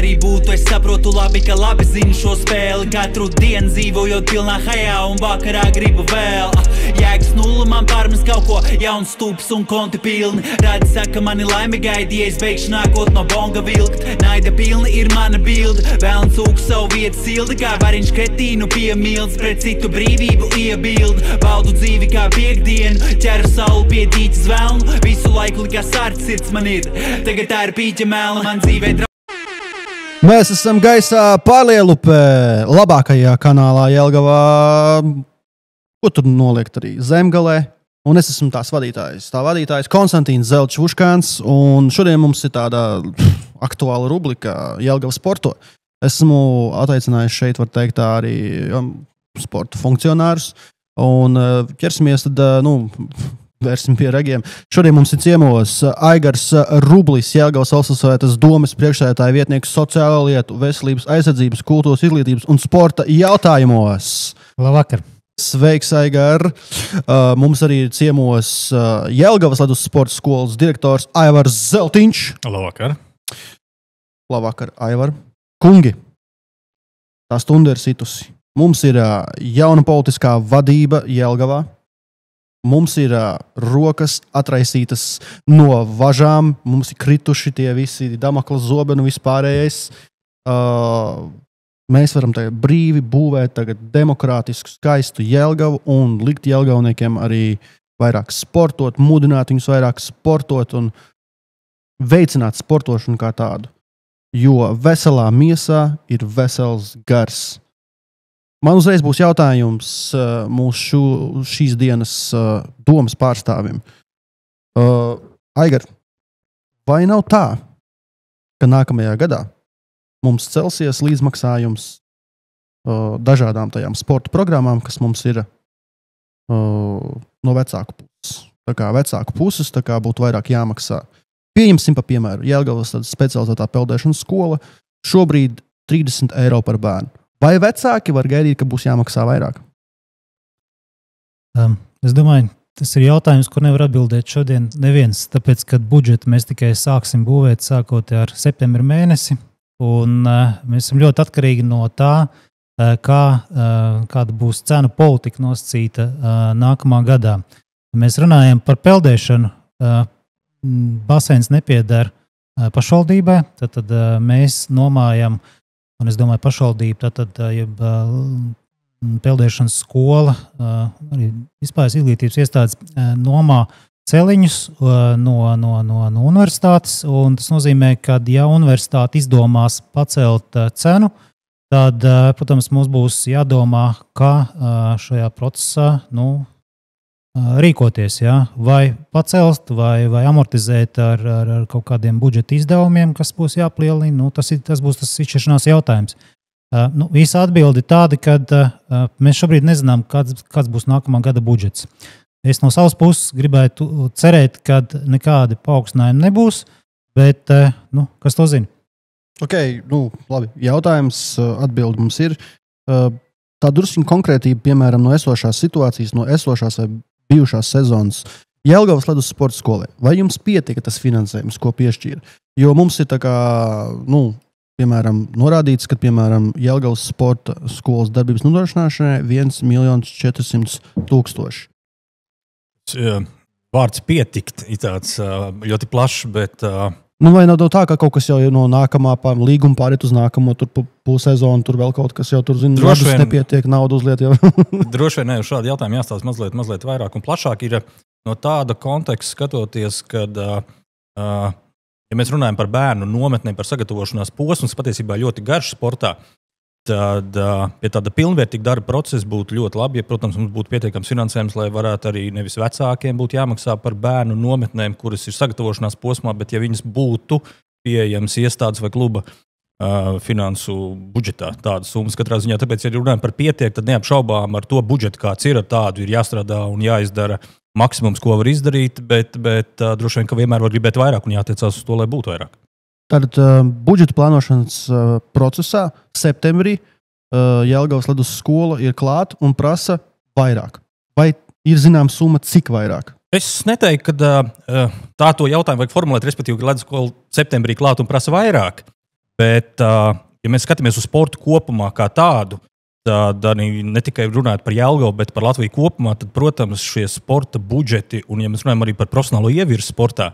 arī būtu, es saprotu labi, ka labi zinu šo spēli. Katru dienu dzīvojot pilnā hajā un vakarā gribu vēl. Jēgas nulle man pārmest kaut ko, jauns stūps un konti pilni. Radi saka, mani laimi gaidi, ja es beigšu nākot no bonga vilkt. Naida pilni ir mana bilde, vēlns ūk savu vietu sildi, kā variņš kretīnu piemilds, pret citu brīvību iebild. Baudu dzīvi kā piekdienu, ķeru sauli pie dīķis vēlnu, visu laiku likās sārts sirds man ir, tagad tā ir pīķa mēla, man dzīvē Mēs esam gaisā Pārlielupē, labākajā kanālā Jelgavā, ko tur noliekt arī Zemgalē, un es esmu tās vadītājs. Tā vadītājs Konstantīns Zelčs-Vuškāns, un šodien mums ir tāda aktuāla rubrika Jelgava sporto. Esmu attaicinājis šeit, var teikt, tā arī sporta funkcionārus, un ķersimies tad, vērsim pie regiem. Šodien mums ir ciemos Aigars Rublis, Jelgavas valsts domes priekšsēdētāja vietnieks sociālo lietu, veselības aizsardzības, kultūras izglītības un sporta jautājumos. Labvakar! Sveiks, Aigar! Mums arī ir ciemos Jelgavas ledus sporta skolas direktors Aivars Zeltiņš. Labvakar! Labvakar, Aivar! Kungi! Tā stunda ir situsi. Mums ir jauna politiskā vadība Jelgavā. Mums ir rokas atraisītas no važām, mums ir krituši tie visi Damokla zobi un vispārējais. Mēs varam tagad brīvi būvēt tagad demokrātisku, skaistu Jelgavu un likt jelgavniekiem arī vairāk sportot, mudināt viņus vairāk sportot un veicināt sportošanu kā tādu. Jo veselā miesā ir vesels gars. Man uzreiz būs jautājums mūsu šīs dienas domas pārstāvim. Aigar, vai nav tā, ka nākamajā gadā mums celsies līdzmaksājums dažādām tajām sporta programmām, kas mums ir no vecāku puses? Tā kā vecāku puses tā kā būtu vairāk jāmaksā. Pieņemsim pa piemēru, Jelgavas specializētā peldēšanas skola šobrīd 30 eiro par bērnu. Vai vecāki var gaidīt, ka būs jāmaksā vairāk? Es domāju, tas ir jautājums, ko nevar atbildēt šodien neviens, tāpēc, ka budžetu mēs tikai sāksim būvēt sākot ar septembra mēnesi, un mēs esam ļoti atkarīgi no tā, kāda būs cenu politika nosacīta nākamā gadā. Mēs runājam par peldēšanu, baseins nepieder pašvaldībai, tad mēs nomājam. Un es domāju, pašvaldība, tad peldēšanas skola, arī vispār izglītības iestādes nomā celiņus no universitātes. Un tas nozīmē, ka, ja universitāte izdomās pacelt cenu, tad, protams, mums būs jādomā, kā šajā procesā rīkoties, ja? Vai pacelt, vai amortizēt ar kaut kādiem budžeta izdevumiem, kas būs jāplielina. Tas būs tas izšķiršanās jautājums. Īsa atbilde ir tāda, ka mēs šobrīd nezinām, kāds būs nākamā gada budžets. Es no savas puses gribētu cerēt, ka nekādi paaugstinājumi nebūs, bet kas to zina? Labi. Jautājums, atbilde mums ir. Tā drusciņa konkrētība, piemēram, no esošās situācijas, no esošās vai bijušās sezonas Jelgavas ledus sporta skolē. Vai jums pietika tas finansējums, ko piešķīra? Jo mums ir tā kā, piemēram, norādīts, ka, piemēram, Jelgavas sporta skolas darbības nodrošināšanai 1 400 000. Vārds pietikt ir tāds ļoti plašs, bet... vai nav tā, ka kaut kas jau no nākamā līguma pāriet uz nākamo pusezonu, tur vēl kaut kas jau tur zina, droši vien nepietiek naudu uzliet jau. Droši vien uz šādu jautājumu jāstāsta mazliet vairāk un plašāk ir no tāda konteksta skatoties, kad, ja mēs runājam par bērnu nometnēm, par sagatavošanās posmus, patiesībā ļoti garš sportā, tad pie tāda pilnvērtīga darba procesa būtu ļoti labi, ja, protams, mums būtu pietiekams finansējums, lai varētu arī nevis vecākiem būtu jāmaksā par bērnu nometnēm, kuras ir sagatavošanās posmā, bet ja viņas būtu pieejams iestādes vai kluba finansu budžetā tādas summas katrā ziņā. Tāpēc, ja runājam par pietiek, tad neapšaubām ar to budžetu, kāds ir, ar tādu ir jāstrādā un jāizdara maksimums, ko var izdarīt, bet droši vien, ka vienmēr var gribēt vairāk un jātiecās uz to, lai būtu vairāk. Tātad budžeta plānošanas procesā septembrī Jelgavas ledus skola ir klāt un prasa vairāk. Vai ir zināma summa, cik vairāk? Es neteiktu, ka tā to jautājumu vajag formulēt, respektīvi, ka ledus skola septembrī klāt un prasa vairāk. Bet, ja mēs skatāmies uz sportu kopumā kā tādu, tad ne tikai runājot par Jelgavu, bet par Latviju kopumā, tad, protams, šie sporta budžeti, un ja mēs runājam arī par profesionālo ievirzi sportā,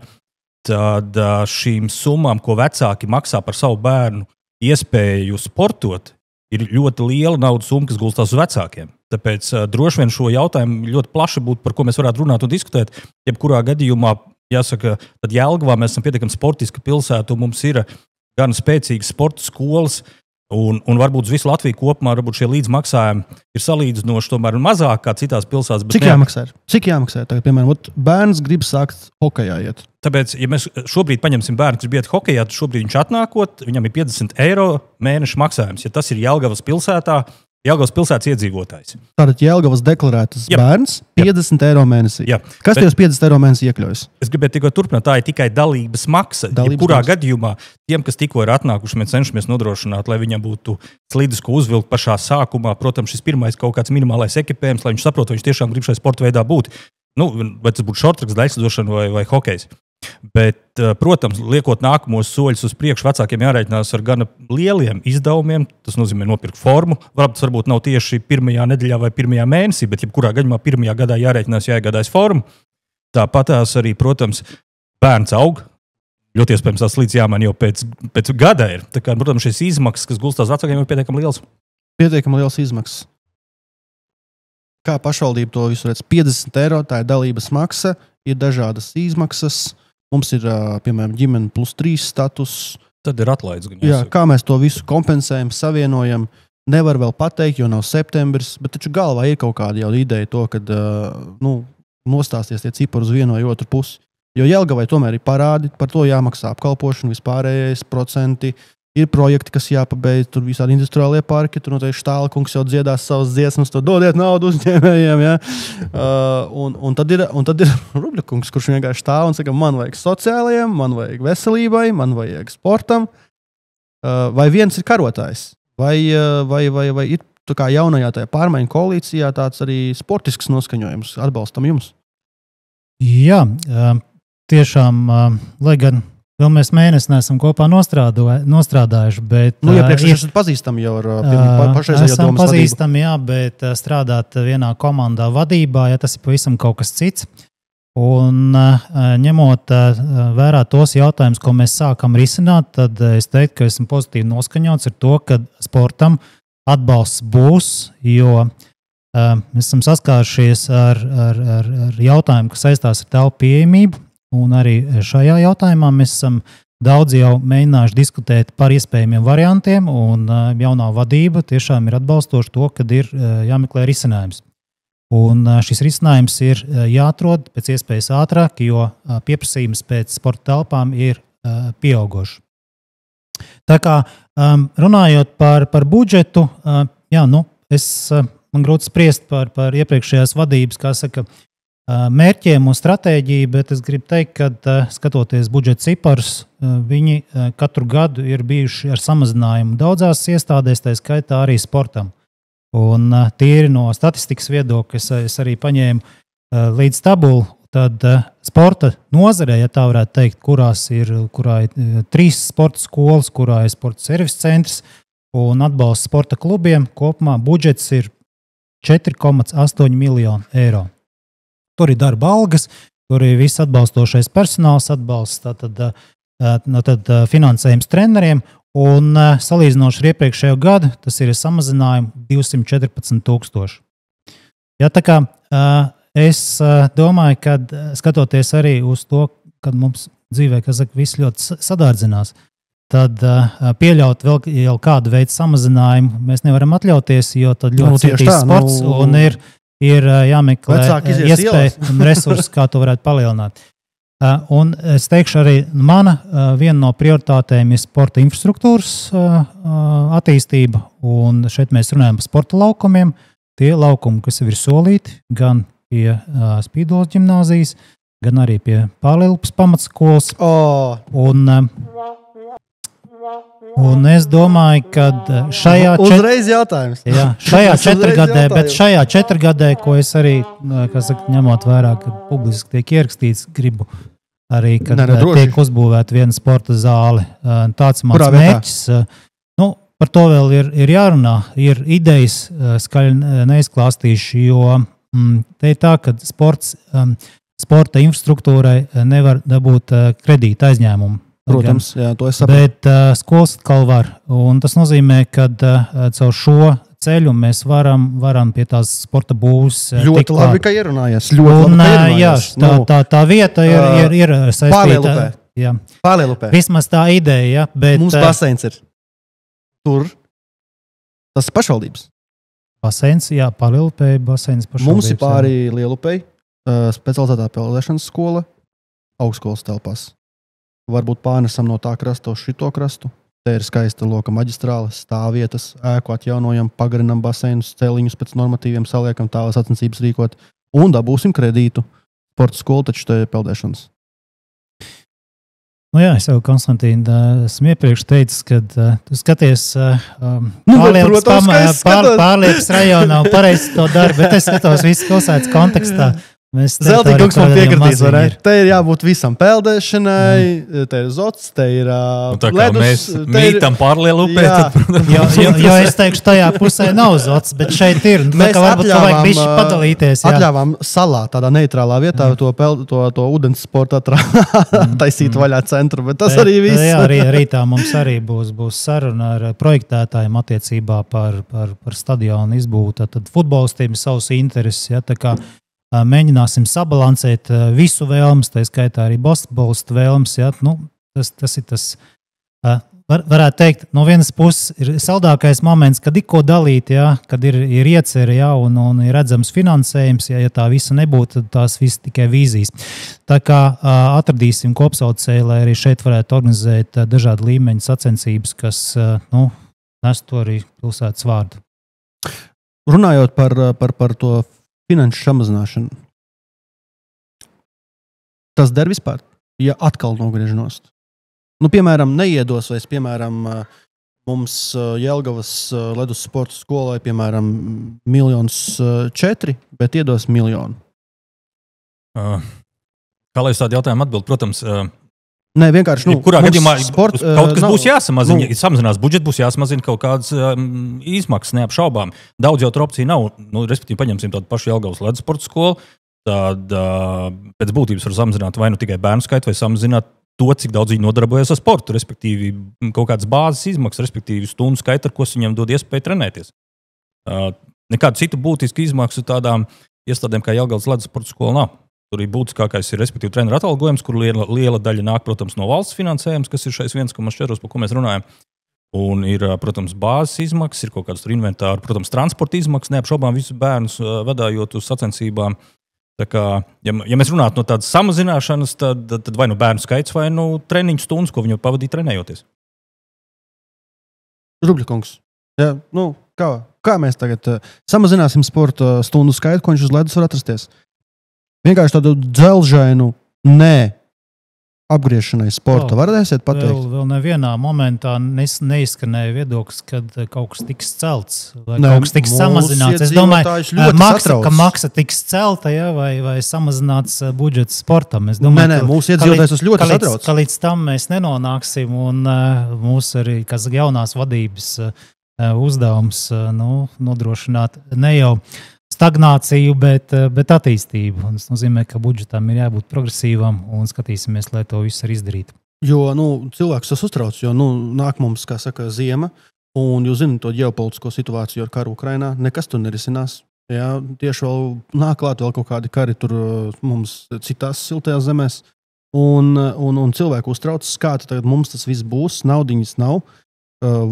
tad šīm summām, ko vecāki maksā par savu bērnu iespēju sportot, ir ļoti liela naudas summa, kas gulstās uz vecākiem. Tāpēc droši vien šo jautājumu ļoti plaši būtu, par ko mēs varētu runāt un diskutēt. Jebkurā gadījumā, jāsaka, tad Jelgavā mēs esam pietiekami sportiska pilsēta, un mums ir gan spēcīgas sporta skolas, un varbūt uz visu Latviju kopumā varbūt šie līdzmaksājumi ir salīdzinoši tomēr mazāk kā citās pilsētās. Cik jāmaksā? Tagad, piemēram, bērns grib sākt hokejā iet. Tāpēc, ja mēs šobrīd paņemsim bērnu, kas grib iet hokejā, tad šobrīd viņš atnākot, viņam ir 50 eiro mēneša maksājums. Ja tas ir Jelgavas pilsētā, Jelgavas pilsētas iedzīvotājs. Tātad Jelgavas deklarētas bērns 50 eiro mēnesī. Jā. Kas tajos 50 eiro mēnesī iekļaujas? Es gribētu tikai turpināt, tā ir tikai dalības maksa. Kurā gadījumā tiem, kas tikko ir atnākuši, mēs cenšamies nodrošināt, lai viņam būtu slidus, ko uzvilkt pašā sākumā. Protams, šis pirmais kaut kāds minimālais ekipējums, lai viņš saprotu, vai viņš tiešām grib šai sporta veidā būt. Vai tas būtu šortraks, daļslidošana vai hokejs. Bet, protams, liekot nākamos soļus uz priekšu, vecākiem jārēķinās ar gan lieliem izdevumiem. Tas nozīmē nopirkt formu. Varbūt nav tieši pirmajā nedēļā vai pirmajā mēnesī, bet jebkurā gadījumā pirmajā gadā jārēķinās, jāiegādājas formu. Tāpatās arī, protams, bērns aug. Ļoti iespējams, tas līdz jāmaina jau pēc gada ir. Tā kā, protams, šīs izmaksas, kas gulstās vecākiem, ir pietiekami liels. Pietiekami liels izmaksas. Kā pašvaldība to visu redz? 50 eiro, tā ir dalības maksa, ir dažādas izmaksas. Mums ir, piemēram, ģimene plus 3 status. Tad ir atlaids. Jā, kā mēs to visu kompensējam, savienojam, nevar vēl pateikt, jo nav septembris, bet taču galvā ir kaut kāda jau ideja to, kad nostāsties tie cipari uz vienu vai otru pusi. Jo Jelgavai tomēr ir parādi, par to jāmaksā apkalpošana, vispārējais procenti. Ir projekti, kas jāpabeidz, tur visādi industriālie parki, tur noteikti Štālkungs jau dziedās savas dziesmas, to dodiet naudu uzņēmējiem, ja? Un tad ir Rubļakungs, kurš vienkārši stāv un saka, man vajag sociālajiem, man vajag veselībai, man vajag sportam. Vai viens ir karotājs? Vai ir tā kā jaunajā tajā pārmaiņu koalīcijā tāds arī sportisks noskaņojums atbalstam jums? Jā, tiešām, lai gan vēl mēs mēnesi neesam kopā nostrādājuši, bet... iepriekš jūs esat pazīstami jau ar pašreizējo domas vadību. Esam pazīstami, jā, bet strādāt vienā komandā vadībā, ja tas ir pavisam kaut kas cits. Un ņemot vērā tos jautājumus, ko mēs sākam risināt, tad es teiktu, ka esmu pozitīvi noskaņots ar to, ka sportam atbalsts būs, jo mēs esam saskārušies ar jautājumu, kas saistās ar telpu pieejamību. Un arī šajā jautājumā mēs esam daudz jau mēģinājuši diskutēt par iespējamiem variantiem, un jaunā vadība tiešām ir atbalstoša to, kad ir jāmeklē risinājums. Un šis risinājums ir jāatrod pēc iespējas ātrāk, jo pieprasījums pēc sporta telpām ir pieaugošs. Tā kā runājot par budžetu, man grūti spriest par iepriekšējās vadības, kā saka, mērķiem un stratēģiju, bet es gribu teikt, ka skatoties budžeta ciparus, viņi katru gadu ir bijuši ar samazinājumu daudzās iestādēs, tā skaitā arī sportam. Un tīri no statistikas viedokļa es arī paņēmu līdz tabulu, tad sporta nozarē, ja tā varētu teikt, kurā ir 3 sporta skolas, kurā ir sporta servis centrs un atbalsts sporta klubiem, kopumā budžets ir 4,8 miljonu eiro. Tur ir darba algas, tur ir viss atbalstošais personāls, atbalsts tātad finansējums treneriem, un salīdzinoši ar iepriekšējo gadu tas ir samazinājumu 214,000. Ja, tā kā es domāju, ka skatoties arī uz to, kad mums dzīvē, viss ļoti sadārdzinās, tad pieļaut vēl jau kādu veidu samazinājumu mēs nevaram atļauties, jo tad ļoti cietīs sports un ir jāmeklē iespēja un resursi, kā to varētu palielināt. Un es teikšu arī, viena no prioritātēm ir sporta infrastruktūras attīstība, un šeit mēs runājam par sporta laukumiem. Tie laukumi, kas jau ir solīti, gan pie Spīdolas ģimnāzijas, gan arī pie Pārlielupas pamatskolas. Un es domāju, ka šajā četrgadē, ko es arī, ņemot vērā, ka publiski tiek ierakstīts, gribu arī, kad tiek uzbūvēta viena sporta zāle. Tāds mans mērķis. Par to vēl ir jārunā. Ir idejas, skaļi neizklāstīšu, jo te ir tā, ka sporta infrastruktūrai nevar dabūt kredīta aizņēmumu. Protams, jā, to es saprotu. Bet skolas atkal var. Un tas nozīmē, ka caur šo ceļu mēs varam pie tās sporta būvs. Ļoti labi, ka ierunājies. Jā, tā vieta ir saistīta. Pārlielupē. Vismaz tā ideja, bet... Mums baseins ir. Tur tas ir pašvaldības. Baseins, jā, Pārlielupē baseins pašvaldības. Mums ir pāri Lielupei specializētā peldēšanas skola augstskolas telpās. Varbūt pārnesam no tā krasta uz šito krastu. Te ir skaista loka maģistrāle, stāvvietas, ēku atjaunojam, pagarinam baseinus, celiņus pēc normatīviem, saliekam tālās sacensības rīkot un dabūsim kredītu. Sporta skola taču te ir peldēšanas. Jā, es jau, Konstantīna, esmu iepriekš teicis, kad tu skaties Pārliepes rajonā un pareizi to dari, bet es skatos visu pilsētas kontekstā. Zeltīkungs man piekritīs, te ir jābūt visam peldēšanai, te ir zots, te ir tā kā ledus, mēs mītam Pārlielupē, jo es teikšu, tajā pusē nav zots, bet šeit ir. Mēs padalīties, atļāvām salā, tādā neitrālā vietā, to ūdens sporta taisīt vaļā centru, bet tas arī viss. Jā, rītā mums arī būs saruna ar projektētājiem attiecībā par stadionu izbūvu. Tad futbolistiem ir savs intereses, ja, tā kā mēģināsim sabalansēt visu vēlmes, tā skaitā arī basketbolistu vēlmes. Ja? Tas ir tas, varētu teikt, no vienas puses ir saldākais moments, kad ir ko dalīt, ja? Kad ir ieceri, ja? un ir redzams finansējums. Ja tā visa nebūtu, tad tās viss tikai vīzijas. Tā kā atradīsim kopsaucēju, lai arī šeit varētu organizēt dažādu līmeņu sacensības, kas nes to arī pilsētas vārdu. Runājot par to finanšu samazināšanu. Tas der vispār, ja atkal nogriež nost. Piemēram, neiedos, vai piemēram, mums Jelgavas ledus sporta skolai, piemēram, 1,4 miljoni, bet iedos 1 miljonu. Kā lai uz tādu jautājumu atbild? Protams, Nē, vienkārši, kurā gadījumā kaut kas būs jāsamazina. Ja samazinās budžets, būs jāsamazina kaut kādas izmaksas, neapšaubām. Daudz jau tur opciju nav. Respektīvi, paņemsim tādu pašu Jelgavas ledus sporta skolu. Tad pēc būtības var samazināt vai nu tikai bērnu skaitu, vai samazināt to, cik daudz viņi nodarbojas ar sportu. Respektīvi, kaut kādas bāzes izmaksas, respektīvi stundu skaitu, ar ko viņam dod iespēju trenēties. Nekādu citu būtisku izmaksu tādām iestādēm kā Jelgavas ledus sporta skola nav. Tur ir būtiskākais, ir respektīvi treneru atalgojums, kur liela daļa nāk, protams, no valsts finansējums, kas ir šais 1,4, par ko mēs runājam. Un ir, protams, bāzes izmaksas, ir kaut kāds inventāri, protams, transporta izmaksas, neapšaubām visus bērnus vadājot uz sacensībām. Tā kā, ja mēs runātu no tādas samazināšanas, tad vai nu bērnu skaits, vai nu treniņu stundas, ko viņi pavadīja trenējoties. Rubļakungs, ja, kā mēs tagad samazināsim sporta stundu skaitu, ko viņš uz ledus var atrasties? Vienkārši tādu dzelžainu apgriešanai sporta varēsiet pateikt? Vēl nevienā momentā neizskanēja viedoklis, kad kaut kas tiks celts vai kaut kas tiks samazināts. Es domāju, ka maksa tiks celta, ja, vai samazināts budžets sportam. Es domāju, mūsu iedzīvotājs tas ļoti satrauc. Ka līdz tam mēs nenonāksim un mūsu arī, kas jaunās vadības uzdevums nodrošināt ne jau stagnāciju, bet attīstību. Tas nozīmē, ka budžetam ir jābūt progresīvam un skatīsimies, lai to visu arī izdarītu. Jo cilvēks tas uztrauc, jo nāk mums, kā saka, ziema, un jūs zināt to ģeopolitisko situāciju ar karu Ukrainā, nekas tur nerisinās. Jā, tieši vēl nāk klāt vēl kaut kādi kari tur mums citās siltajās zemēs, un cilvēku uztrauc, kā tagad mums tas viss būs, naudiņas nav,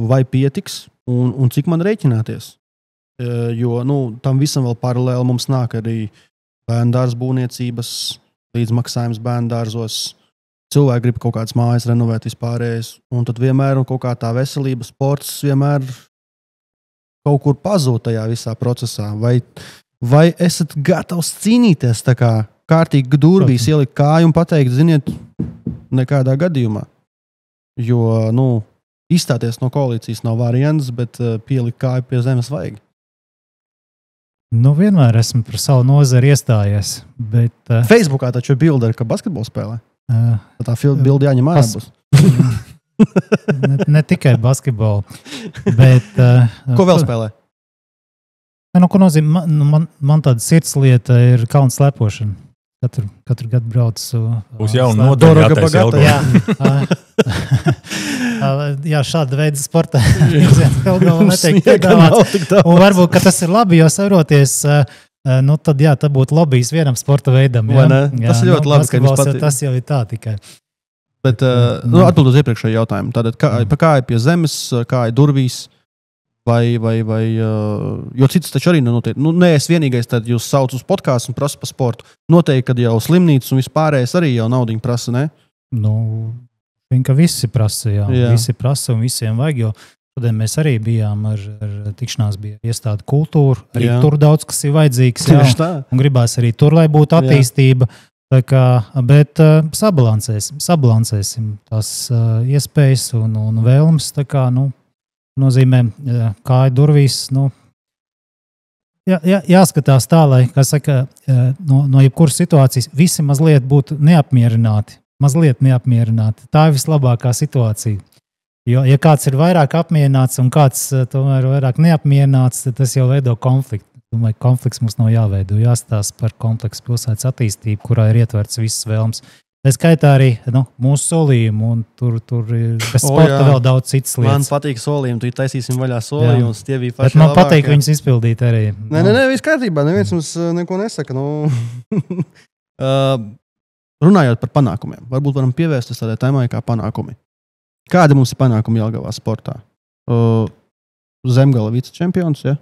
vai pietiks, un cik man rēķināties. Jo tam visam vēl paralēli mums nāk arī bērndārs būvniecības, līdzmaksājums bērndārzos, cilvēki grib kaut kādas mājas renovēt vispārējais, un tad vienmēr kaut kā tā veselība, sports vienmēr kaut kur pazūd tajā visā procesā. Vai esat gatavs cīnīties tā kā kārtīgi durvīs ielikt kāju un pateikt, ziniet, nekādā gadījumā? Jo, izstāties no koalīcijas nav variants, bet pielikt kāju pie zemes vajag. Vienmēr esmu par savu nozari iestājies, bet... Facebookā taču ir bilde, ka basketbolu spēlē. Tā bildi jāņem ārā būs. ne tikai basketbolu, bet... Ko vēl spēlē? Ko nozīmē? Man tāda sirdslieta ir kalnu slēpošana. Katru gadu braucu. Būs jauna nodarīgātais jautājums. Jā, šāda veida sportā. Un varbūt, ka tas ir labi, jo saproties, tad jā, tā būtu lobijs vienam sporta veidam. Jā? Tas ir ļoti labi, ka jums patīk. Tas jau ir tā tikai. Bet atbild uz iepriekšējo jautājumu. Tātad, kā ir pie zemes, kā ir durvīs, vai jo cits taču arī nenotiek. Nē, es vienīgais, tad jūs sauc uz podkāstu un prasa par sportu. Noteikti, kad jau slimnīcas un vispārējais arī jau naudiņu prasa, ne? Ka visi prasa, jā. Visi prasa un visiem vajag, jo šodien mēs arī bijām ar tikšanās bija iestāde kultūra, arī tur daudz, kas ir vajadzīgs, jā, un gribās arī tur, lai būtu attīstība, tā kā, bet sabalansēsim tās iespējas un vēlmes, tā kā, nozīmē, kāja durvīs, jāskatās tā, lai, kā saka, no jebkuras situācijas visi mazliet būtu neapmierināti. Tā ir vislabākā situācija. Jo, ja kāds ir vairāk apmierināts un kāds tomēr vairāk neapmierināts, tad tas jau veido konfliktu. Domāju, konflikts mums nav jāveido. Jāstāsta par kompleksu pilsētas attīstību, kurā ir ietverts visas vēlmes. Tā skaitā arī mūsu solījumu, un tur bez sporta vēl daudz citas lietas. Man patīk solījumi, tu taisīsim vaļā solījumus, tie bija paši labākie. Bet man patīk viņus izpildīt arī. Nē, viss kārtībā, neviens mums neko nesaka. Runājot par panākumiem, varbūt varam pievērsties tādai tēmai kā panākumi. Kādi mums ir panākumi Jelgavā sportā? Zemgala vicečempions, ja?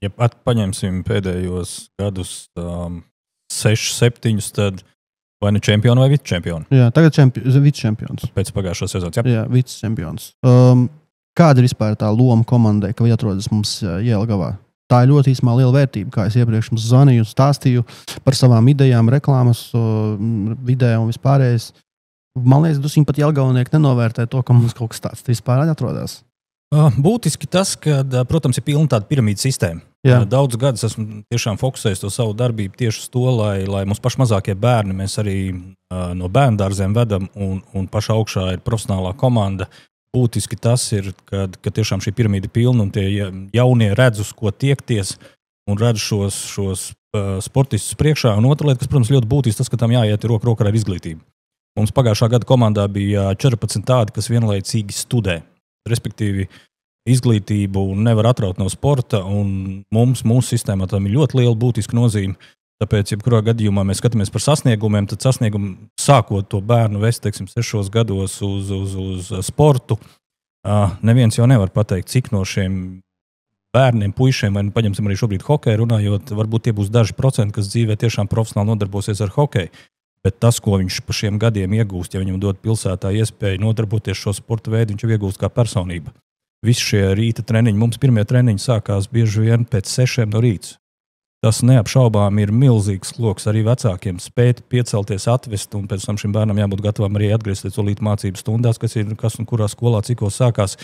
Ja paņemsim pēdējos gadus 6-7, tad vai nu čempionu vai vicečempionu? Jā, tagad vicečempions. Pēc pagājušās sezonas, jā? Jā, vicečempions. Kāda ir vispār tā loma komandai, ka atrodas mums Jelgavā? Tā ir ļoti īsumā liela vērtība, kā es iepriekš jums zvanīju, stāstīju par savām idejām, reklāmas vidē un vispārējais. Man liekas, dusiņi pat jelgavnieki nenovērtē to, ka mums kaut kas tāds vispār atrodas. Būtiski tas, ka, protams, ir pilna tāda piramīda sistēma. Jā. Daudz gadus esmu tiešām fokusējis to savu darbību tieši uz to, lai mums paši mazākie bērni, mēs arī no bērndārziem vedam un pašā augšā ir profesionālā komanda. Būtiski tas ir, ka tiešām šī piramīda ir pilna un tie jaunie redz, uz ko tiekties un redz šos sportistus priekšā. Un otra lieta, kas, protams, ļoti būtiski, tas, ka tam jāiet roku rokā ar izglītību. Mums pagājušā gada komandā bija 14 tādi, kas vienlaicīgi studē. Respektīvi, izglītību nevar atraut no sporta, un mūsu sistēmā tam ir ļoti liela būtiska nozīme. Tāpēc, jebkurā gadījumā mēs skatāmies par sasniegumiem, tad sasniegumu sākot to bērnu vest, 6 gados uz sportu, neviens jau nevar pateikt, cik no šiem bērniem, puišiem, vai paņemsim arī šobrīd hokeju runājot, varbūt tie būs daži procenti, kas dzīvē tiešām profesionāli nodarbosies ar hokeju. Bet tas, ko viņš pa šiem gadiem iegūst, ja viņam dod pilsētā iespēju nodarboties šo sporta veidu, viņš jau iegūst kā personība. Visi šie rīta treniņi, mums pirmie treniņi sākās bieži vien pēc 6 no rīta. Tas neapšaubām ir milzīgs sloks arī vecākiem spēt piecelties, atvest, un pēc tam šim bērnam jābūt gatavam arī atgriezties līdz mācību stundās, kas un kurā skolā cikos sākās.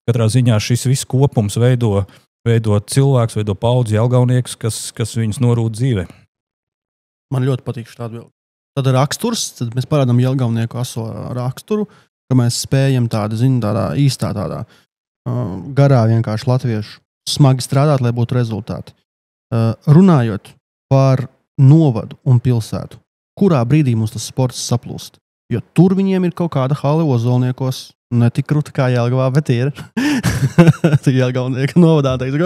Katrā ziņā šis viss kopums veido cilvēks, veido paudzi jelgavnieks, kas viņus norūd dzīvē. Man ļoti patīk šī atbilde. Tad raksturs, tad mēs parādām jelgavnieku aso raksturu, ka mēs spējam tādā īstā garā vienkārši latviešu smagi strādāt, lai būtu rezultāti. Runājot par novadu un pilsētu, kurā brīdī mums tas sports saplūst? Jo tur viņiem ir kaut kāda hale Ozolniekos, ne tik krūta kā Jelgavā, bet ir. Jelgavnieka novadā teiks,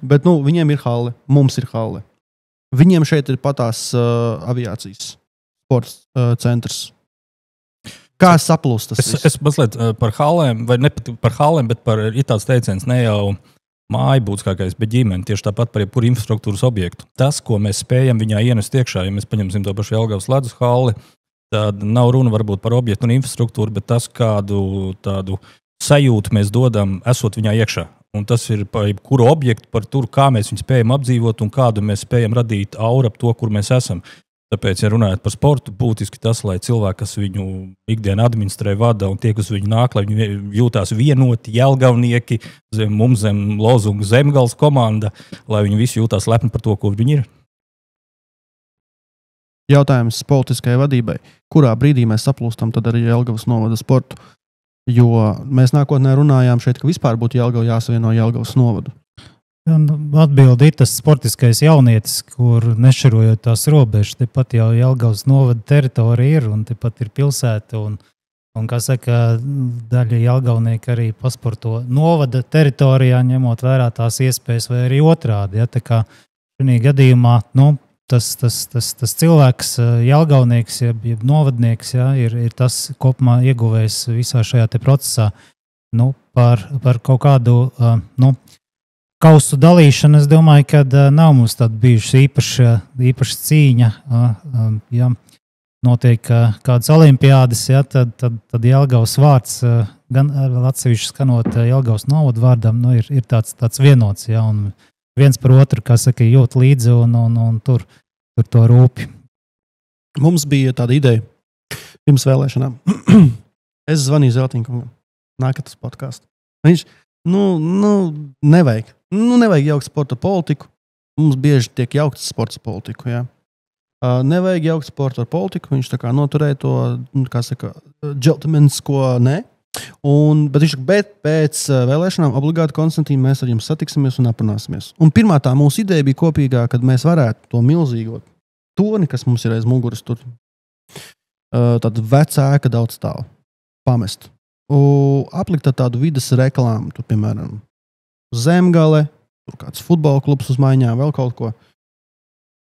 bet viņiem ir hale, mums ir hale. Viņiem šeit ir patās aviācijas sports centrs. Kā saplūst tas? Es mazliet par halēm, vai ne par halēm, bet ir tāds teiciens, ne jau māja būtiskākais, bet ģimene, tieši tāpat par jebkuru infrastruktūras objektu. Tas, ko mēs spējam viņā ienest iekšā, ja mēs paņemsim to pašu Jelgavas ledus halli, tad nav runa varbūt par objektu un infrastruktūru, bet tas, kādu tādu sajūtu mēs dodam, esot viņā iekšā. Un tas ir par jebkuru objektu, par to, kā mēs viņu spējam apdzīvot un kādu mēs spējam radīt auru ap to, kur mēs esam. Tāpēc, ja runājot par sportu, būtiski tas, lai cilvēki, kas viņu ikdienu administrē, vada un tie, kas viņu nāk, lai viņi jūtās vienoti, jelgavnieki, zem lozunga Zemgales komanda, lai viņi visi jūtās lepni par to, ko viņi ir. jautājums politiskajai vadībai. Kurā brīdī mēs saplūstam tad arī Jelgavas novada sportu? Jo mēs nākotnē runājām šeit, ka vispār būtu Jelgava jāsavieno Jelgavas novadu. Atbildi ir tas sportiskais jaunietis, kur nešķirojot tās robežas, tepat jau Jelgavas novada teritorija ir, un tepat ir pilsēta, un kā saka, daļa jelgavnieki arī pasporto novada teritorijā, ņemot vērā tās iespējas, vai arī otrādi. Ja? Tā kā šajā gadījumā, tas cilvēks, jelgavnieks, jeb novadnieks, ja, ir tas kopumā ieguvējis visā šajā te procesā. Par kaut kādu, kausu dalīšanu, es domāju, ka nav mums tāda bijuši īpaša cīņa. Ja notiek kādas olimpiādes, ja, tad Jelgavas vārds, gan atsevišķi skanot Jelgavas novada vārdam, ir tāds vienots, ja, un viens par otru, kā saka, jūt līdzi un tur to rūpi. Mums bija tāda ideja pirms vēlēšanām. Es zvanīju Zeltiņkungam, nākat uz podcastu. Viņš, nevajag. Nevajag jaukt sporta politiku. Mums bieži tiek jaukts sporta politiku, jā. Nevajag jaukt sportu ar politiku. Viņš tā kā noturēja to, kā saka, dželtmensko, ne. Bet viņš pēc vēlēšanām obligāti Konstantīni mēs ar jums satiksimies un aprunāsimies. Un pirmā tā mūsu ideja bija kopīgā, kad mēs varētu to milzīgo toni, kas mums ir aiz muguras tur, tāda vecā ēka daudz stāv, pamest. Aplikt ar tādu vides reklāmu, tur, piemēram, Zemgale, tur kāds futbola klubs uz maiņām, vēl kaut ko.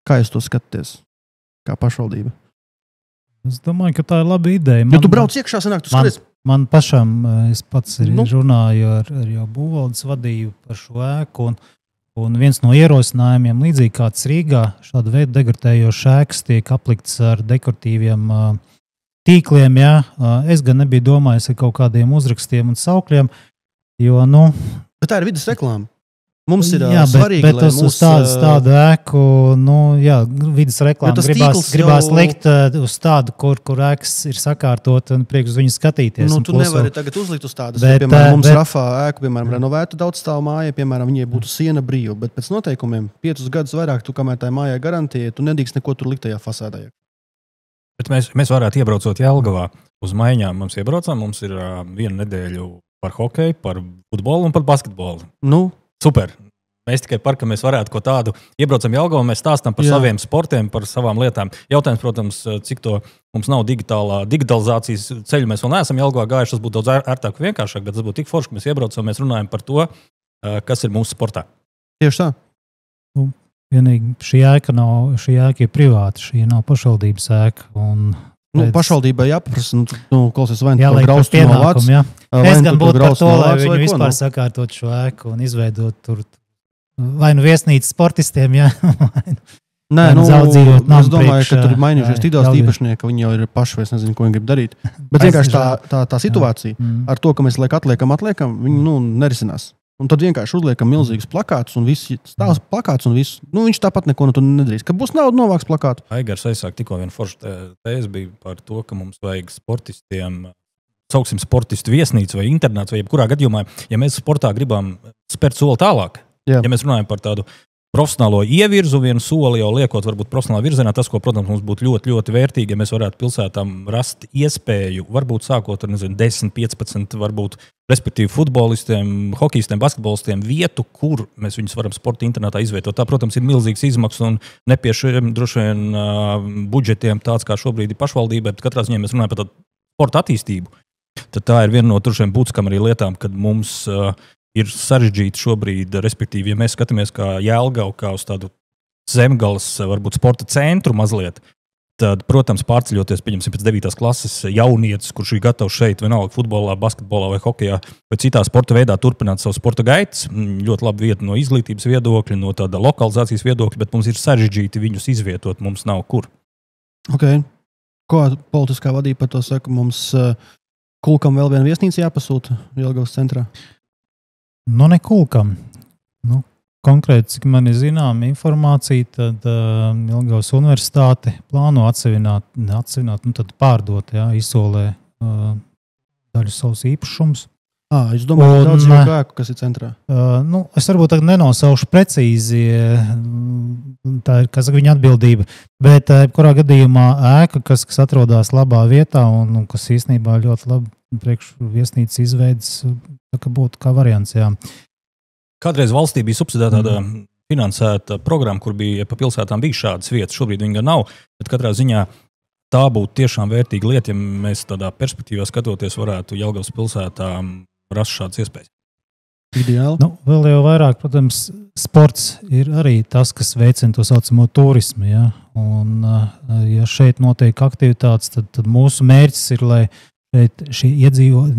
Kā jūs to skatāties? Kā pašvaldība? Es domāju, ka tā ir laba ideja. Jo tu brauc iekšā, sanāk, tu skaties. Man pašam, es pats runāju ar jau būvvaldes vadību par šo ēku, un viens no ierosinājumiem, līdzīgi kāds Rīgā, šāda veida degradējošs ēkas tiek aplikts ar dekoratīviem tīkliem, jā. Es gan nebiju domājis ar kaut kādiem uzrakstiem un saukļiem, jo, Bet tā ir vidas reklāma. Mums ir svarīgi, bet lai mūs... tādu ēku, vidas reklāmu gribās likt uz tādu, kur ēkas ir sakārtot un priekš uz viņu skatīties. Tu nevari tagad uzlikt uz tādas. Piemēram, mums Rafā ēku, piemēram, renovēta daudzstāvu māja, piemēram, viņai būtu siena brīva, bet pēc noteikumiem 5 gadus vairāk, kamēr tā mājā garantija, tu nedrīkst neko tur likt tajā fasādē. Bet mēs varētu iebraucot Jelgavā uz maiņām. Mums ir viena nedēļu par hokeju, par futbolu un par basketbolu. Super. Mēs tikai par, ka mēs varētu ko tādu iebraucam Jelgavā, mēs stāstam par saviem sportiem, par savām lietām. Jautājums, protams, cik to mums nav digitalizācijas ceļu, mēs vēl neesam Jelgavā gājuši, tas būtu daudz ērtāk un vienkāršāk, bet tas būtu tik forši, ka mēs iebraucam, mēs runājam par to, kas ir mūsu sportā. Tieši tā. Vienīgi šī ēka ir privāta, šī nav pašvaldības ēka. Pašvaldībai jāpaprasa, klausies, vai to graustu no Vats. Es gan būtu par to, lai viņi vispār sakārtot šo ēku un izveidot tur vai viesnīcu sportistiem, jā. Nē, es domāju, ka tur ir mainījušies tik daudz īpašnieki, viņi jau ir paši, es nezinu, ko viņi grib darīt. Bet vienkārši tā situācija ar to, ka mēs atliekam, viņi nerisinās. Un tad vienkārši uzliekam milzīgus plakātus un visi stāvs plakāts un viss. Viņš tāpat neko tur nedarīs. Kad būs nauda, novāks plakātu. Aigars aizsāk tikko viena forša tēze bija par to, ka mums vajag sportistiem, sauksim sportistu viesnīcu vai internāts vai jebkurā gadījumā, ja mēs sportā gribam spērt soli tālāk. Jā. Ja mēs runājam par tādu profesionālo ievirzu, vienu soli jau liekot varbūt profesionālā virzienā, tas, ko, protams, mums būtu ļoti, ļoti vērtīgi, ja mēs varētu pilsētām rast iespēju, varbūt sākot ar 10, 15, varbūt respektīvi futbolistiem, hokejistiem, basketbolistiem vietu, kur mēs viņus varam sporta internātā izvietot. Tā, protams, ir milzīgs izmaksas un nepiešiem droši vien budžetiem tāds, kā šobrīd ir pašvaldība, bet katrā ziņā mēs runājam par tādu sporta attīstību. Tad tā ir viena no droši vien būtiskām arī lietām, kad mums ir sarežģīti šobrīd, respektīvi, ja mēs skatāmies kā Jelgavu, kā uz tādu Zemgales, varbūt sporta centru mazliet, tad, protams, pārceļoties, pieņemsim, pēc 9. klases jaunietis, kurš ir gatavs šeit, vienalga futbolā, basketbolā vai hokejā, vai citā sporta veidā turpināt savu sporta gaitas, ļoti laba vieta no izglītības viedokļa, no tāda lokalizācijas viedokļa, bet mums ir sarežģīti viņus izvietot, mums nav kur. Okay. Ko politiskā vadība par to saka? Mums Kulkam vēl viena viesnīca jāpasūta Jelgavas centrā? Ne Kulkam. Konkrēti, cik man ir zināma informācija, tad Jelgavas universitāte plāno atsevināt, tad pārdot, jā, izsolē daļu savus īpašumus. Es domāju, ka daudz dzīvokļu ēku, kas ir centrā. Es varbūt tagad nenosaušu precīzi, tā ir, kas viņa atbildība, bet kurā gadījumā ēka, kas atrodas labā vietā un kas īstenībā ļoti labi priekš viesnīcas izveidas, būtu kā variants, jā. Kādreiz valstī bija subsidēta tāda finansēta programma, kur bija pa pilsētām bija šādas vietas, šobrīd viņa nav, bet katrā ziņā tā būtu tiešām vērtīga lieta, ja mēs tādā perspektīvā skatoties varētu Jelgavas pilsētā rast šādas iespējas. Ideāli. Vēl jau vairāk, protams, sports ir arī tas, kas veicina to saucamo turismu. Ja? Un, ja šeit notiek aktivitātes, tad mūsu mērķis ir, lai šeit šī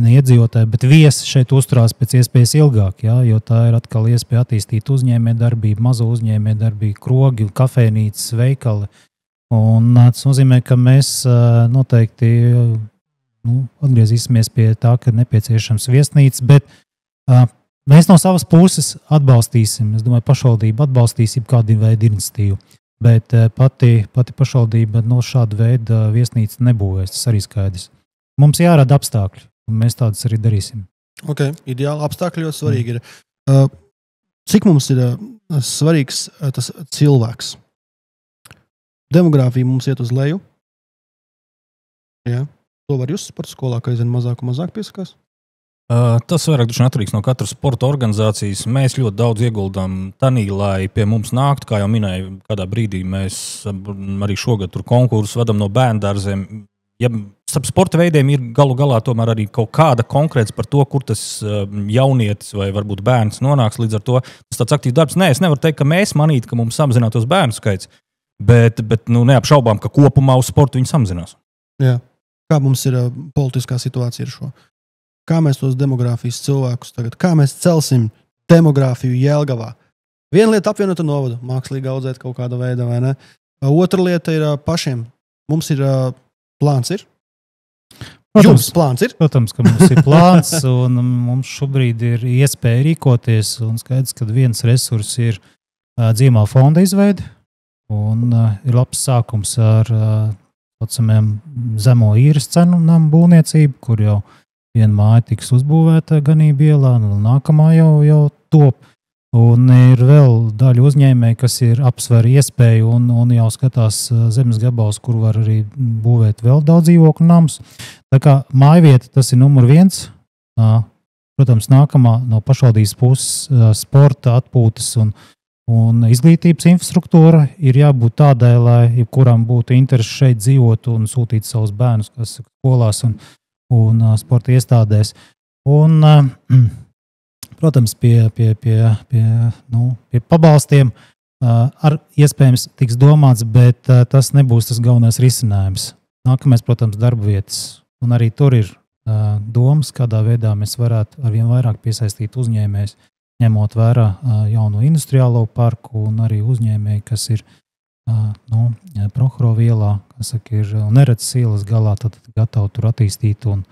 neiedzīvotāji, bet viesi šeit uzturās pēc iespējas ilgāk, ja? Jo tā ir atkal iespēja attīstīt uzņēmējdarbību, mazo uzņēmējdarbību, krogi, kafejnīcas, veikali. Un tas nozīmē, ka mēs noteikti atgriezīsimies pie tā, ka nepieciešams viesnīcas, bet mēs no savas puses atbalstīsim, es domāju, pašvaldība atbalstīsim kādu veidu iniciatīvu, bet pati pašvaldība no šāda veida viesnīca nebūvēs, tas arī skaidrs. Mums jārada apstākļi, un mēs tādas arī darīsim. Ok, ideāli apstākļi ļoti svarīgi ir. Cik mums ir svarīgs tas cilvēks? Demogrāfija mums iet uz leju. Jā. To var jūs sporta skolā, ka aizvien mazāk un mazāk piesakās? Tas vairāk atkarīgs no katras sporta organizācijas. Mēs ļoti daudz ieguldām tanī, lai pie mums nāktu, kā jau minēju, kādā brīdī mēs arī šogad tur konkursu vedam no bērndārziem. Ja starp sporta veidiem ir galu galā tomēr arī kaut kāda konkrēts par to, kur tas jaunietis vai varbūt bērns nonāks, līdz ar to tas tāds aktīvs darbs. Nē, es nevaru teikt, ka mēs manītu, ka mums samazinātos bērnu skaits, bet neapšaubām, ka kopumā uz sportu viņi samazinās. Jā. Kā mums ir politiskā situācija ar šo? Kā mēs tos demogrāfijas cilvēkus tagad, kā mēs celsim demogrāfiju Jelgavā? Viena lieta apvienota novadu, mākslīgi audzēt kaut kāda veida, vai ne? Otra lieta ir pašiem. Mums ir plāns ir? Jums plāns ir? Protams, ka mums ir plāns un mums šobrīd ir iespēja rīkoties un skaidrs, ka viens resurs ir dzīvumā fonda izveide un ir labs sākums ar zemo īres cenu namu būvniecību, kur jau viena māja tiks uzbūvēta ganību ielā, un nākamā jau top. Un ir vēl daļa uzņēmēji, kas ir apsver iespēju un jau skatās zemes gabals, kur var arī būvēt vēl daudz dzīvokļu namus. Tā kā mājvieta tas ir numur 1. Protams, nākamā no pašvaldības puses sporta atpūtas un izglītības infrastruktūra ir jābūt tādai, lai jebkuram būtu interesi šeit dzīvot un sūtīt savus bērnus, kas skolās un sporta iestādēs. Un, protams, pie pabalstiem ar iespējams tiks domāts, bet tas nebūs tas galvenais risinājums. Nākamais, protams, darba vietas. Un arī tur ir domas, kādā veidā mēs varētu arvien vairāk piesaistīt uzņēmējus, ņemot vērā jauno industriālo parku un arī uzņēmēji, kas ir Prohorova ielā, kas ir Neredzes ielas galā, tad gatavi tur attīstīt un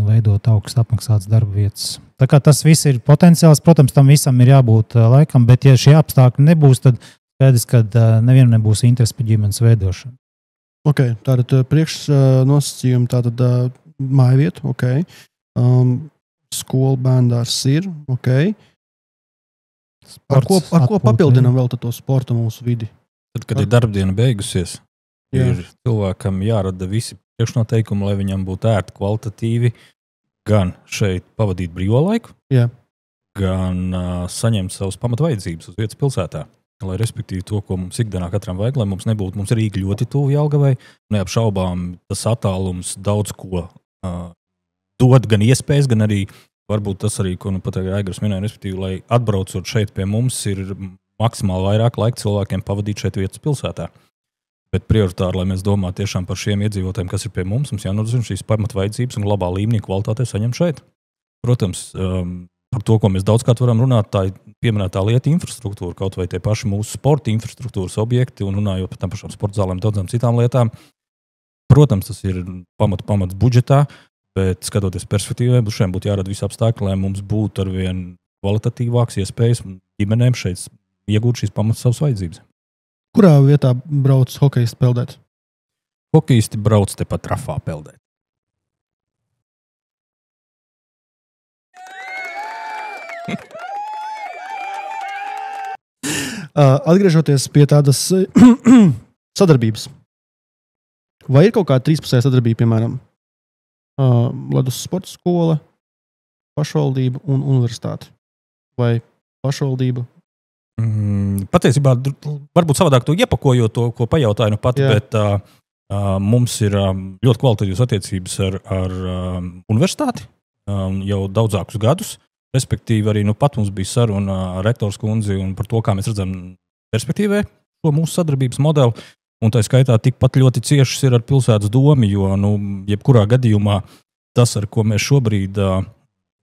veidot augstu apmaksātas darba vietas. Tā kā tas viss ir potenciāls, protams, tam visam ir jābūt laikam, bet ja šie apstākļi nebūs, tad skaidrs, ka nevienam nebūs interesi par ģimenes veidošanu. Ok, tātad priekšnosacījumi, tātad mājvieta, ok. Skola bērndārs ir, ok. Ar ko papildinām vēl to sporta mūsu vidi? Tad, kad ir darbdiena beigusies, ir cilvēkam jārada visi priekšnoteikumi, lai viņam būtu ērti kvalitatīvi gan šeit pavadīt brīvo laiku, gan saņemt savas pamatvajadzības uz vietas pilsētā. Lai respektīvi to, ko mums ikdienā katram vajag, lai mums nebūtu, mums Rīga ļoti tuvu Jelgavai, neapšaubām tas attālums daudz ko dod gan iespējas, gan arī varbūt tas arī, ko pat Aigars minēja, respektīvi, lai atbraucot šeit pie mums ir maksimāli vairāk laika cilvēkiem pavadīt šeit vietas pilsētā. Bet prioritāri, lai mēs domātu tiešām par šiem iedzīvotājiem, kas ir pie mums jānodrošina šīs pamatvajadzības un globālā līmenī kvalitātē saņem šeit. Protams, par to, ko mēs daudzkārt varam runāt, tā ir pieminētā lieta infrastruktūra, kaut vai tie paši mūsu sporta infrastruktūras objekti un runājot par tām pašām sporta zālēm, daudzām citām lietām. Protams, tas ir pamats budžetā, bet skatoties perspektīvē, šiem būtu jārada visi apstākļi, lai mums būtu arvien kvalitatīvāks iespējas ģimenēm šeit iegūt šīs pamats savas vajadzības. Kurā vietā brauc hokejisti peldēt? Hokejisti brauc tepat Rafā peldēt. Atgriežoties pie tādas sadarbības. Vai ir kaut kāda trīspusēja sadarbība, piemēram, ledus sporta skola, pašvaldība un universitāte? Vai pašvaldība? Patiesībā, varbūt savādāk to iepakojot, to, ko pajautāju nu pat, bet mums ir ļoti kvalitatīvas attiecības ar universitāti jau daudzākus gadus. Respektīvi, arī nu pat mums bija saruna ar rektors kundzi un par to, kā mēs redzam perspektīvē šo mūsu sadarbības modeli. Un tā skaitā tikpat ļoti ciešas ir ar pilsētas domu, jo jebkurā gadījumā tas, ar ko mēs šobrīd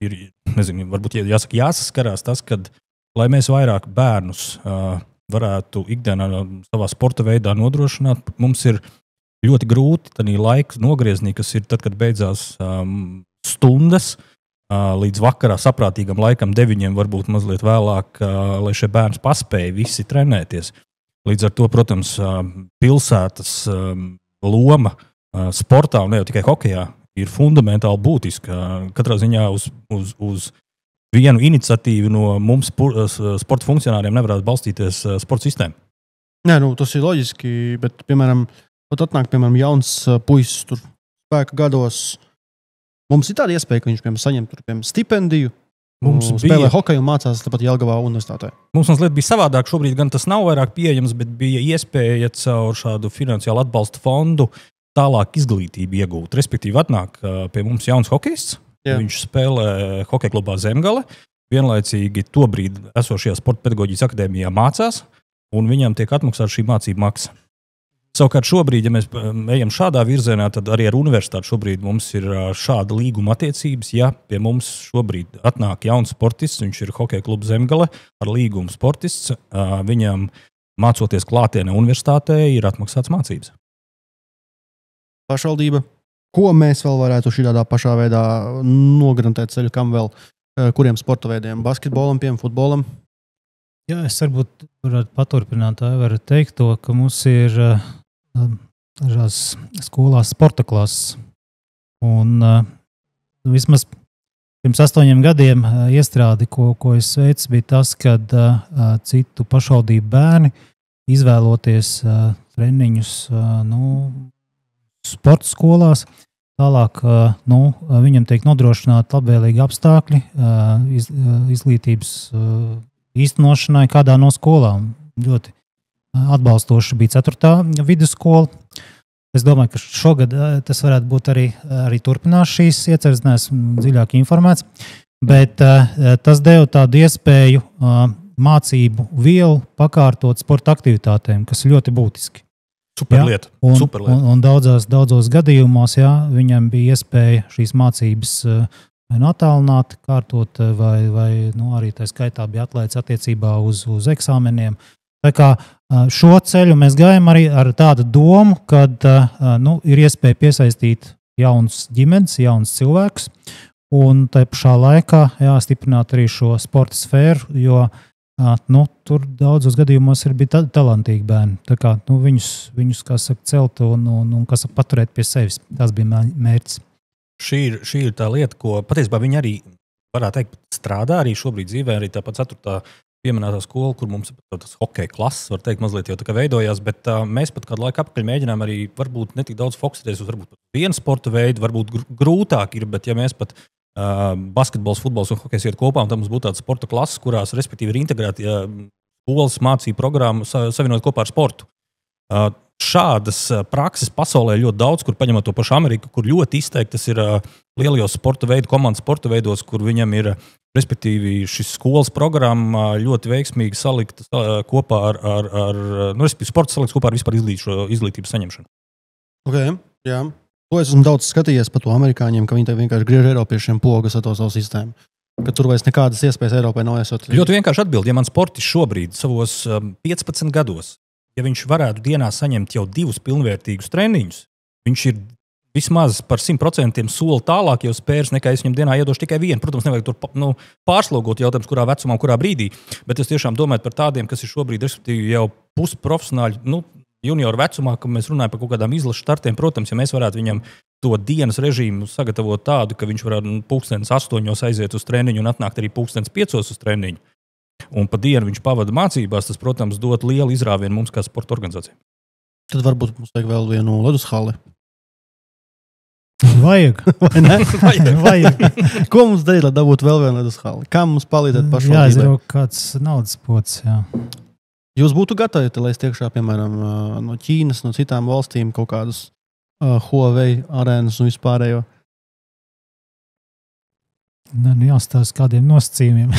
ir, nezinu, varbūt jāsaskarās tas, kad lai mēs vairāk bērnus varētu ikdienā savā sporta veidā nodrošināt, mums ir ļoti grūti tādā laika nogrieznī, kas ir tad, kad beidzās stundas, līdz vakarā saprātīgam laikam 9, varbūt mazliet vēlāk, lai šie bērni paspēja visi trenēties. Līdz ar to, protams, pilsētas loma sportā un ne jau tikai hokejā ir fundamentāli būtiska. Katrā ziņā uz vienu iniciatīvu no mums sporta funkcionāriem nevarētu balstīties sporta sistēma. Nē, tas ir loģiski, bet, piemēram, pat atnāk, jauns puisis tur spēka gados. Mums ir tāda iespēja, ka viņš, saņem tur, stipendiju, spēlē hokeju un mācās tāpat Jelgavā universitātē. Mums mazliet bija savādāk. Šobrīd gan tas nav vairāk pieejams, bet bija iespēja caur šādu finansiālu atbalsta fondu tālāk izglītību iegūt. Respektīvi, atnāk pie mums jauns hokejists. Jā. Viņš spēlē hokeja klubā Zemgale, vienlaicīgi tobrīd esošajā Sporta pedagoģijas akadēmijā mācās, un viņam tiek atmaksāta šī mācību maksa. Savukārt šobrīd, ja mēs ejam šādā virzienā, tad arī ar universitāti šobrīd mums ir šāda līguma attiecības. Ja pie mums šobrīd atnāk jauns sportists, viņš ir hokeja kluba Zemgale ar līgumu sportists, viņam mācoties klātienē universitātē ir atmaksāts mācības. Pašvaldība. Ko mēs vēl varētu šādā pašā veidā nograntēt ceļu, kam vēl, kuriem sporta veidiem? Basketbolam, futbolam? Jā, es varbūt varētu paturpināt, varu teikt to, ka mums ir dažās skolās sporta klases. Un vismaz pirms 8 gadiem iestrādi, ko es veicu, bija tas, kad citu pašvaldību bērni izvēloties treniņus sporta skolās. Tālāk viņam tiek nodrošināti labvēlīgi apstākļi izglītības īstenošanai kādā no skolām. Ļoti atbalstoši bija 4. vidusskola. Es domāju, ka šogad tas varētu būt arī turpinās šīs ieceres, neesmu dziļāk informēts, bet tas deva tādu iespēju mācību vielu pakārtot sporta aktivitātēm, kas ir ļoti būtiski. Superlieta. Un daudzos gadījumos viņam bija iespēja šīs mācības attālināt, kārtot, vai arī tā skaitā bija atlaides attiecībā uz eksāmeniem. Tā kā šo ceļu mēs gājam arī ar tādu domu, kad ir iespēja piesaistīt jaunas ģimenes, jaunas cilvēkus, un tā pašā laikā stiprināt arī šo sporta sfēru, jo tur daudzos gadījumos bija talantīgi bērni. Tā kā viņus kā saka, celt un paturēt pie sevis. Tas bija mērķis. Šī ir tā lieta, ko patiesībā viņi arī, varētu teikt, strādā arī šobrīd dzīvē, arī tāpat 4. pieminētā skola, kur mums tas hokeja klases, var teikt, mazliet jau tā kā veidojās, bet mēs pat kādu laiku apakaļ mēģinām arī varbūt netik daudz fokusēties uz varbūt vienu sporta veidu, varbūt grūtāk ir, bet ja mēs pat basketbols, futbols un hokejs iet kopā, un tad mums būtu tāda sporta klases, kurās, respektīvi, ir integrēta skolas mācību programmu savienot kopā ar sportu. Šādas prakses pasaulē ļoti daudz, kur paņemot to pašu Ameriku, kur ļoti izteiktas ir lielajos sporta veidu, komandas sporta veidos, kur viņam ir, respektīvi, šis skolas programma ļoti veiksmīgi salikta kopā respektīvi, sports salikts kopā ar vispār izglītības saņemšanu. Ok, jā. To es esmu daudz skatījies par to amerikāņiem, ka viņi te vienkārši griež Eiropiešiem pogas ar to savu sistēmu. Ka tur vairs nekādas iespējas Eiropai nav esot. Ļoti vienkārši atbild, ja man sportis šobrīd savos 15 gados, ja viņš varētu dienā saņemt jau 2 pilnvērtīgus treniņus, viņš ir vismaz par 100% soli tālāk jau spērs, nekā es viņam dienā iedošu tikai vienu. Protams, nevajag tur pārslogot jautājums, kurā vecumā, kurā brīdī, bet es tiešām domāju par tādiem, kas ir šobrīd, respektīvi, jau pusprofesionāļi, junioru vecumā, kad mēs runājam par kaut kādām izlašu startiem. Protams, ja mēs varētu viņam to dienas režīmu sagatavot tādu, ka viņš varētu 8:00 aiziet uz treniņu un atnākt arī 5:00 uz treniņu. un pa dienu viņš pavada mācībās, tas, protams, dot lielu izrāvienu mums kā sporta organizācijai. Tad varbūt mums vajag vēl vienu ledushalli. Vajag. Vai ne? Vajag. Ko mums darīt, lai dabūtu vēl vienu ledushalli? Kā mums palīdzēt pašvaldībai? Jāizrauga kāds naudas pots, jā. Jūs būtu gatavi, lai es tiekšā, piemēram, no Ķīnas, no citām valstīm kaut kādus Huawei arēnas un vispārējo? Jāstāsta kādiem nosacījumiem.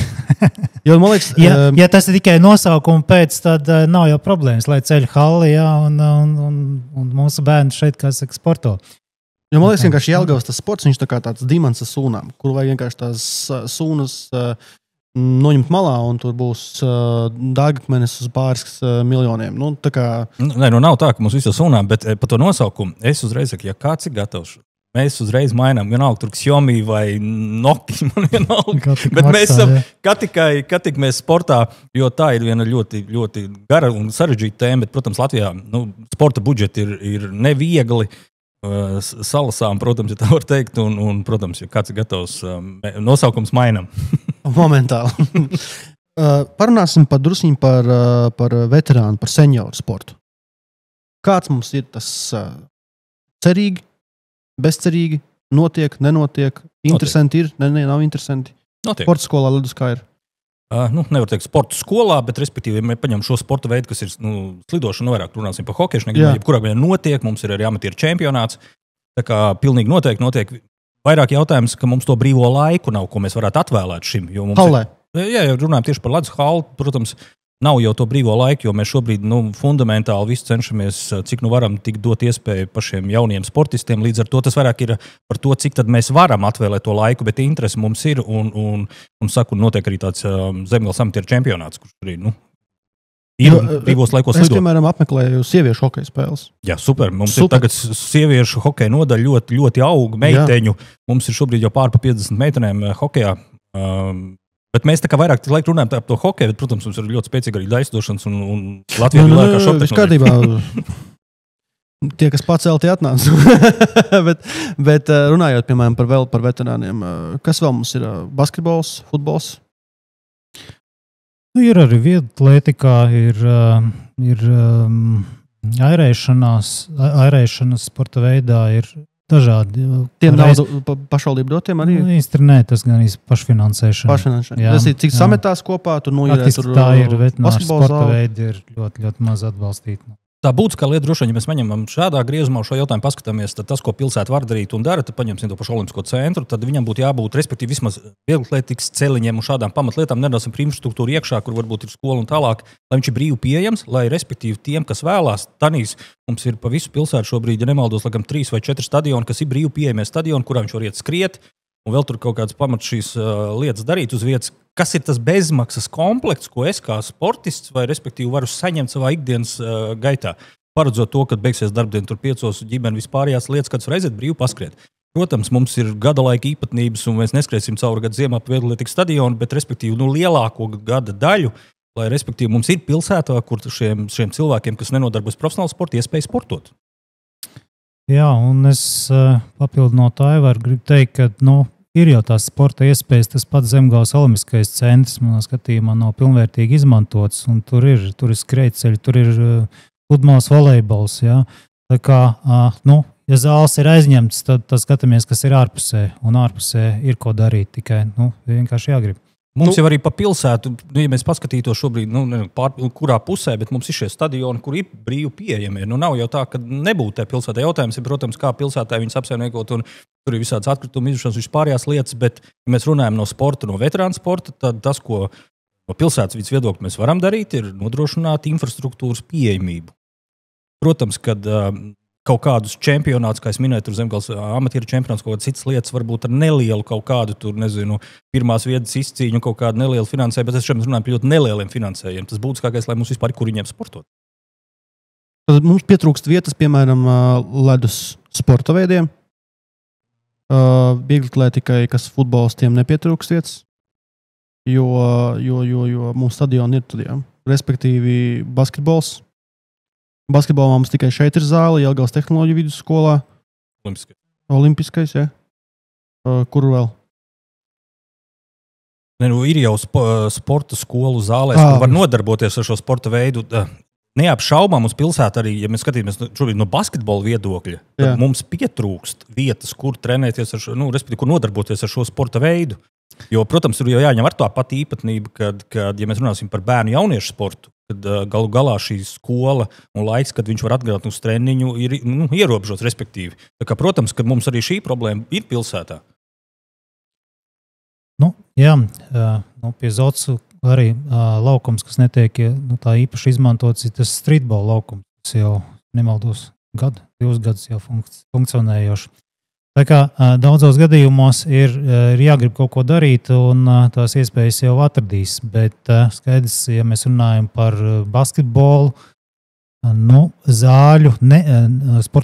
Jo, man liekas, ja tas ir tikai nosaukuma pēc, tad nav jau problēmas, lai ceļ halli, jā, un mūsu bērni šeit, kā saka, sporto. Jo, man liekas, vienkārši Jelgavas tas sports, viņš tā kā tāds dimants ar sūnām, kur vajag vienkārši tās sūnas noņemt malā, un tur būs dārgakmenis uz pāris miljoniem. Nu, tā kā... Nē, nav tā, ka mums visu sūnām, bet par to nosaukumu es uzreiz saku, ja kāds ir gatavs, mēs uzreiz mainām, vienalga tur Xiaomi vai Nokia, man vienalga. Bet mēs esam, kā tik mēs sportā, jo tā ir viena ļoti, ļoti gara un sarežģīta tēma, bet, protams, Latvijā sporta budžeti ir neviegli salasām, protams, ja tā var teikt, un protams, ja kāds ir gatavs, nosaukums mainām. Momentāli. Parunāsim drusciņ par veterānu, par senioru sportu. Kāds mums ir tas cerīgi, bezcerīgi, notiek, nenotiek, interesanti ir, nav interesanti? Notiek. Sporta skolā ledus kā ir? Nevar teikt sporta skolā, bet, respektīvi, ja mēs paņem šo sporta veidu, kas ir slidošana, vairāk runāsim par hokeju, jebkurā gadījumā notiek, mums ir arī amatieru čempionāts, tā kā pilnīgi notiek vairāk jautājums, ka mums to brīvo laiku nav, ko mēs varētu atvēlēt šim. Hallē. Jā, runājam tieši par ledus halli, protams, nav jau to brīvo laiku, jo mēs šobrīd fundamentāli visu cenšamies, cik varam tik dot iespēju pašiem jauniem sportistiem. Līdz ar to tas vairāk ir par to, cik tad mēs varam atvēlēt to laiku, bet interesi mums ir un saku, notiek arī tāds Zemgales amatieru čempionāts, kurš arī, ir brīvos laikos lidot. Es, piemēram, apmeklēju sieviešu hokeja spēles. Jā, super. Mums ir tagad sieviešu hokeja nodaļa ļoti, ļoti auga meiteņu. Jā. Mums ir šobrīd jau pār pa 50 meitenēm hokejā. Bet mēs tā kā vairāk laiku runājam par to hokeju, bet, protams, mums ir ļoti spēcīga arī daļsdošanas un Latvijā ir lielākā šoka. Viss kārtībā. Tie, kas pacelti atnāca. bet runājot, piemēram, par veterāniem, kas vēl mums ir? Basketbols, futbols? Ir arī vietlētikā, ir airēšanas sporta veidā, ir dažādi. Tiem naudu pašvaldību dotiem arī? Īsti nē, tas gan ir pašfinansēšana. Tas ir cik sametās kopā, tur noirē tur tā ir veterināra sporta veidi, ir ļoti, ļoti maz atbalstīti. Tā būtiskā lieta droši vien, ja mēs ņemam šādā griezumā šo jautājumu, paskatāmies, tad tas, ko pilsēta var darīt un dara, tad paņemsim to pašu Olimpisko centru, tad viņam būtu jābūt, respektīvi, vismaz vieglatlētikas celiņiem un šādām pamatlietām, nerunāsim par infrastruktūru iekšā, kur varbūt ir skola un tālāk, lai viņš ir brīvi pieejams, lai, respektīvi, tiem, kas vēlās, tanīs, mums ir pa visu pilsētu šobrīd, ja nemaldos, laikam 3 vai 4 stadioni, kas ir brīvi pieejamie stadioni, kurā viņš var iet skriet, un vēl tur kaut kādas pamats šīs lietas darīt uz vietas. Kas ir tas bezmaksas komplekts, ko es kā sportists vai, respektīvi, varu saņemt savā ikdienas gaitā? Paredzot to, kad beigsies darbdiena tur 5 ģimene vispārējās lietas, kad var aiziet brīvi paskriet. Protams, mums ir gada laika īpatnības, un mēs neskriesim cauri gadu ziemā pa vieglatlētikas stadionu, bet, respektīvi, lielāko gada daļu, lai, respektīvi, mums ir pilsētā, kur šiem cilvēkiem, kas nenodarbojas profesionāli sporta, iespēja sportot. Jā, un es papildinot Aivaru gribu teikt, ka, ir jau tās sporta iespējas, tas pats Zemgales olimpiskais centrs, manā skatījumā, nav pilnvērtīgi izmantots, un tur ir skrejceļi, tur ir pludmales volejbols, jā. Tā kā, ja zāles ir aizņemts, tad skatāmies, kas ir ārpusē, un ārpusē ir ko darīt, tikai, vienkārši jāgrib. Mums jau arī pa pilsētu, ja mēs paskatītos šobrīd, kurā pusē, bet mums ir šie stadioni, kur ir brīvi pieejami. Nav jau tā, ka nebūtu tajā pilsētā. Jautājums ir, protams, kā pilsētā viņas apsaimniekot, un tur ir visādas atkrituma izžušanas, vispārējās lietas, bet, ja mēs runājam no sporta, no veterānu sporta, tad tas, ko no pilsētas vidas viedokļa mēs varam darīt, ir nodrošināt infrastruktūras pieejamību. Protams, kad kaut kādus čempionātus, kā es minēju, tur Zemgales amatieru čempionāts, kaut kādas citas lietas, varbūt ar nelielu kaut kādu, tur, nezinu, pirmās vietas izcīņu, kaut kādu nelielu finansējumu, bet es šeit runāju par ļoti nelieliem finansējumiem. Tas būtiskākais, lai mums vispār ir, kur viņiem sportot. Tad mums pietrūkst vietas, piemēram, ledus sporta veidiem. Vieglatlētikai, kas futbolistiem nepietrūkst vietas, jo mums stadioni ir tad, jā. Respektīvi basketbols. Basketbolā mums tikai šeit ir zāle, Jelgavas tehnoloģiju vidusskolā. Olimpiskais, jā. Kur vēl? Ir jau sporta skolu zālēs, kur var nodarboties ar šo sporta veidu. Neapšaubām uz pilsētu arī, ja mēs skatīsimies šobrīd no basketbola viedokļa, tad mums pietrūkst vietas, kur trenēties, respektīvi, kur nodarboties ar šo sporta veidu. Jo, protams, tur jau jāņem ar tā pati īpatnība, kad ja mēs runāsim par bērnu jauniešu sportu, tad galu galā šī skola un laiks, kad viņš var atgādāt uz treniņu, ir ierobežots, respektīvi. Tā kā, protams, ka mums arī šī problēma ir pilsētā. Pie Zocu arī laukums, kas netiek tā īpaši izmantots, ir tas streetball laukums, kas jau nemaldos divus gadus jau funkcionējoši. Tā kā daudzos gadījumos ir jāgrib kaut ko darīt, un tās iespējas jau atradīs, bet skaidrs, ja mēs runājam par basketbolu, sporta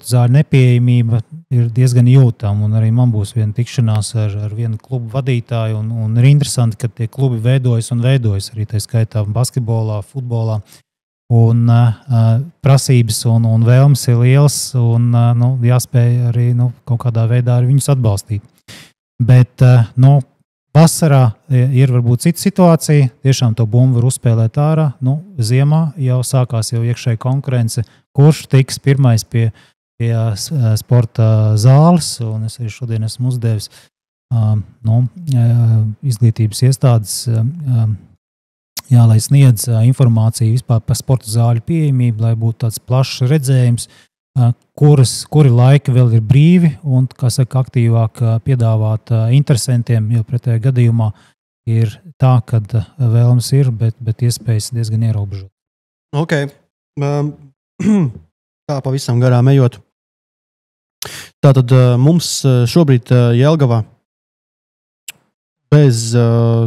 zāļu nepieejamība ir diezgan jūtama, un arī man būs viena tikšanās ar vienu klubu vadītāju, un ir interesanti, ka tie klubi veidojas arī tā skaitā basketbolā, futbolā, un prasības un vēlmes ir liels, un jāspēj arī kaut kādā veidā arī viņus atbalstīt. Bet vasarā ir varbūt cita situācija, tiešām to bumbu var uzspēlēt ārā. Ziemā jau sākās iekšēja konkurence, kurš tiks pirmais pie sporta zāles, un es arī šodien esmu uzdevis izglītības iestādes, lai sniedz informāciju vispār par sporta zāļu pieejamību, lai būtu tāds plašs redzējums, kuri laiki vēl ir brīvi un, kā saka, aktīvāk piedāvāt interesantiem, jo pretējā gadījumā ir tā, ka vēlams ir, bet iespējas diezgan ierobežot. Ok. Tā pavisam garām ejot. Tātad mums šobrīd Jelgavā bez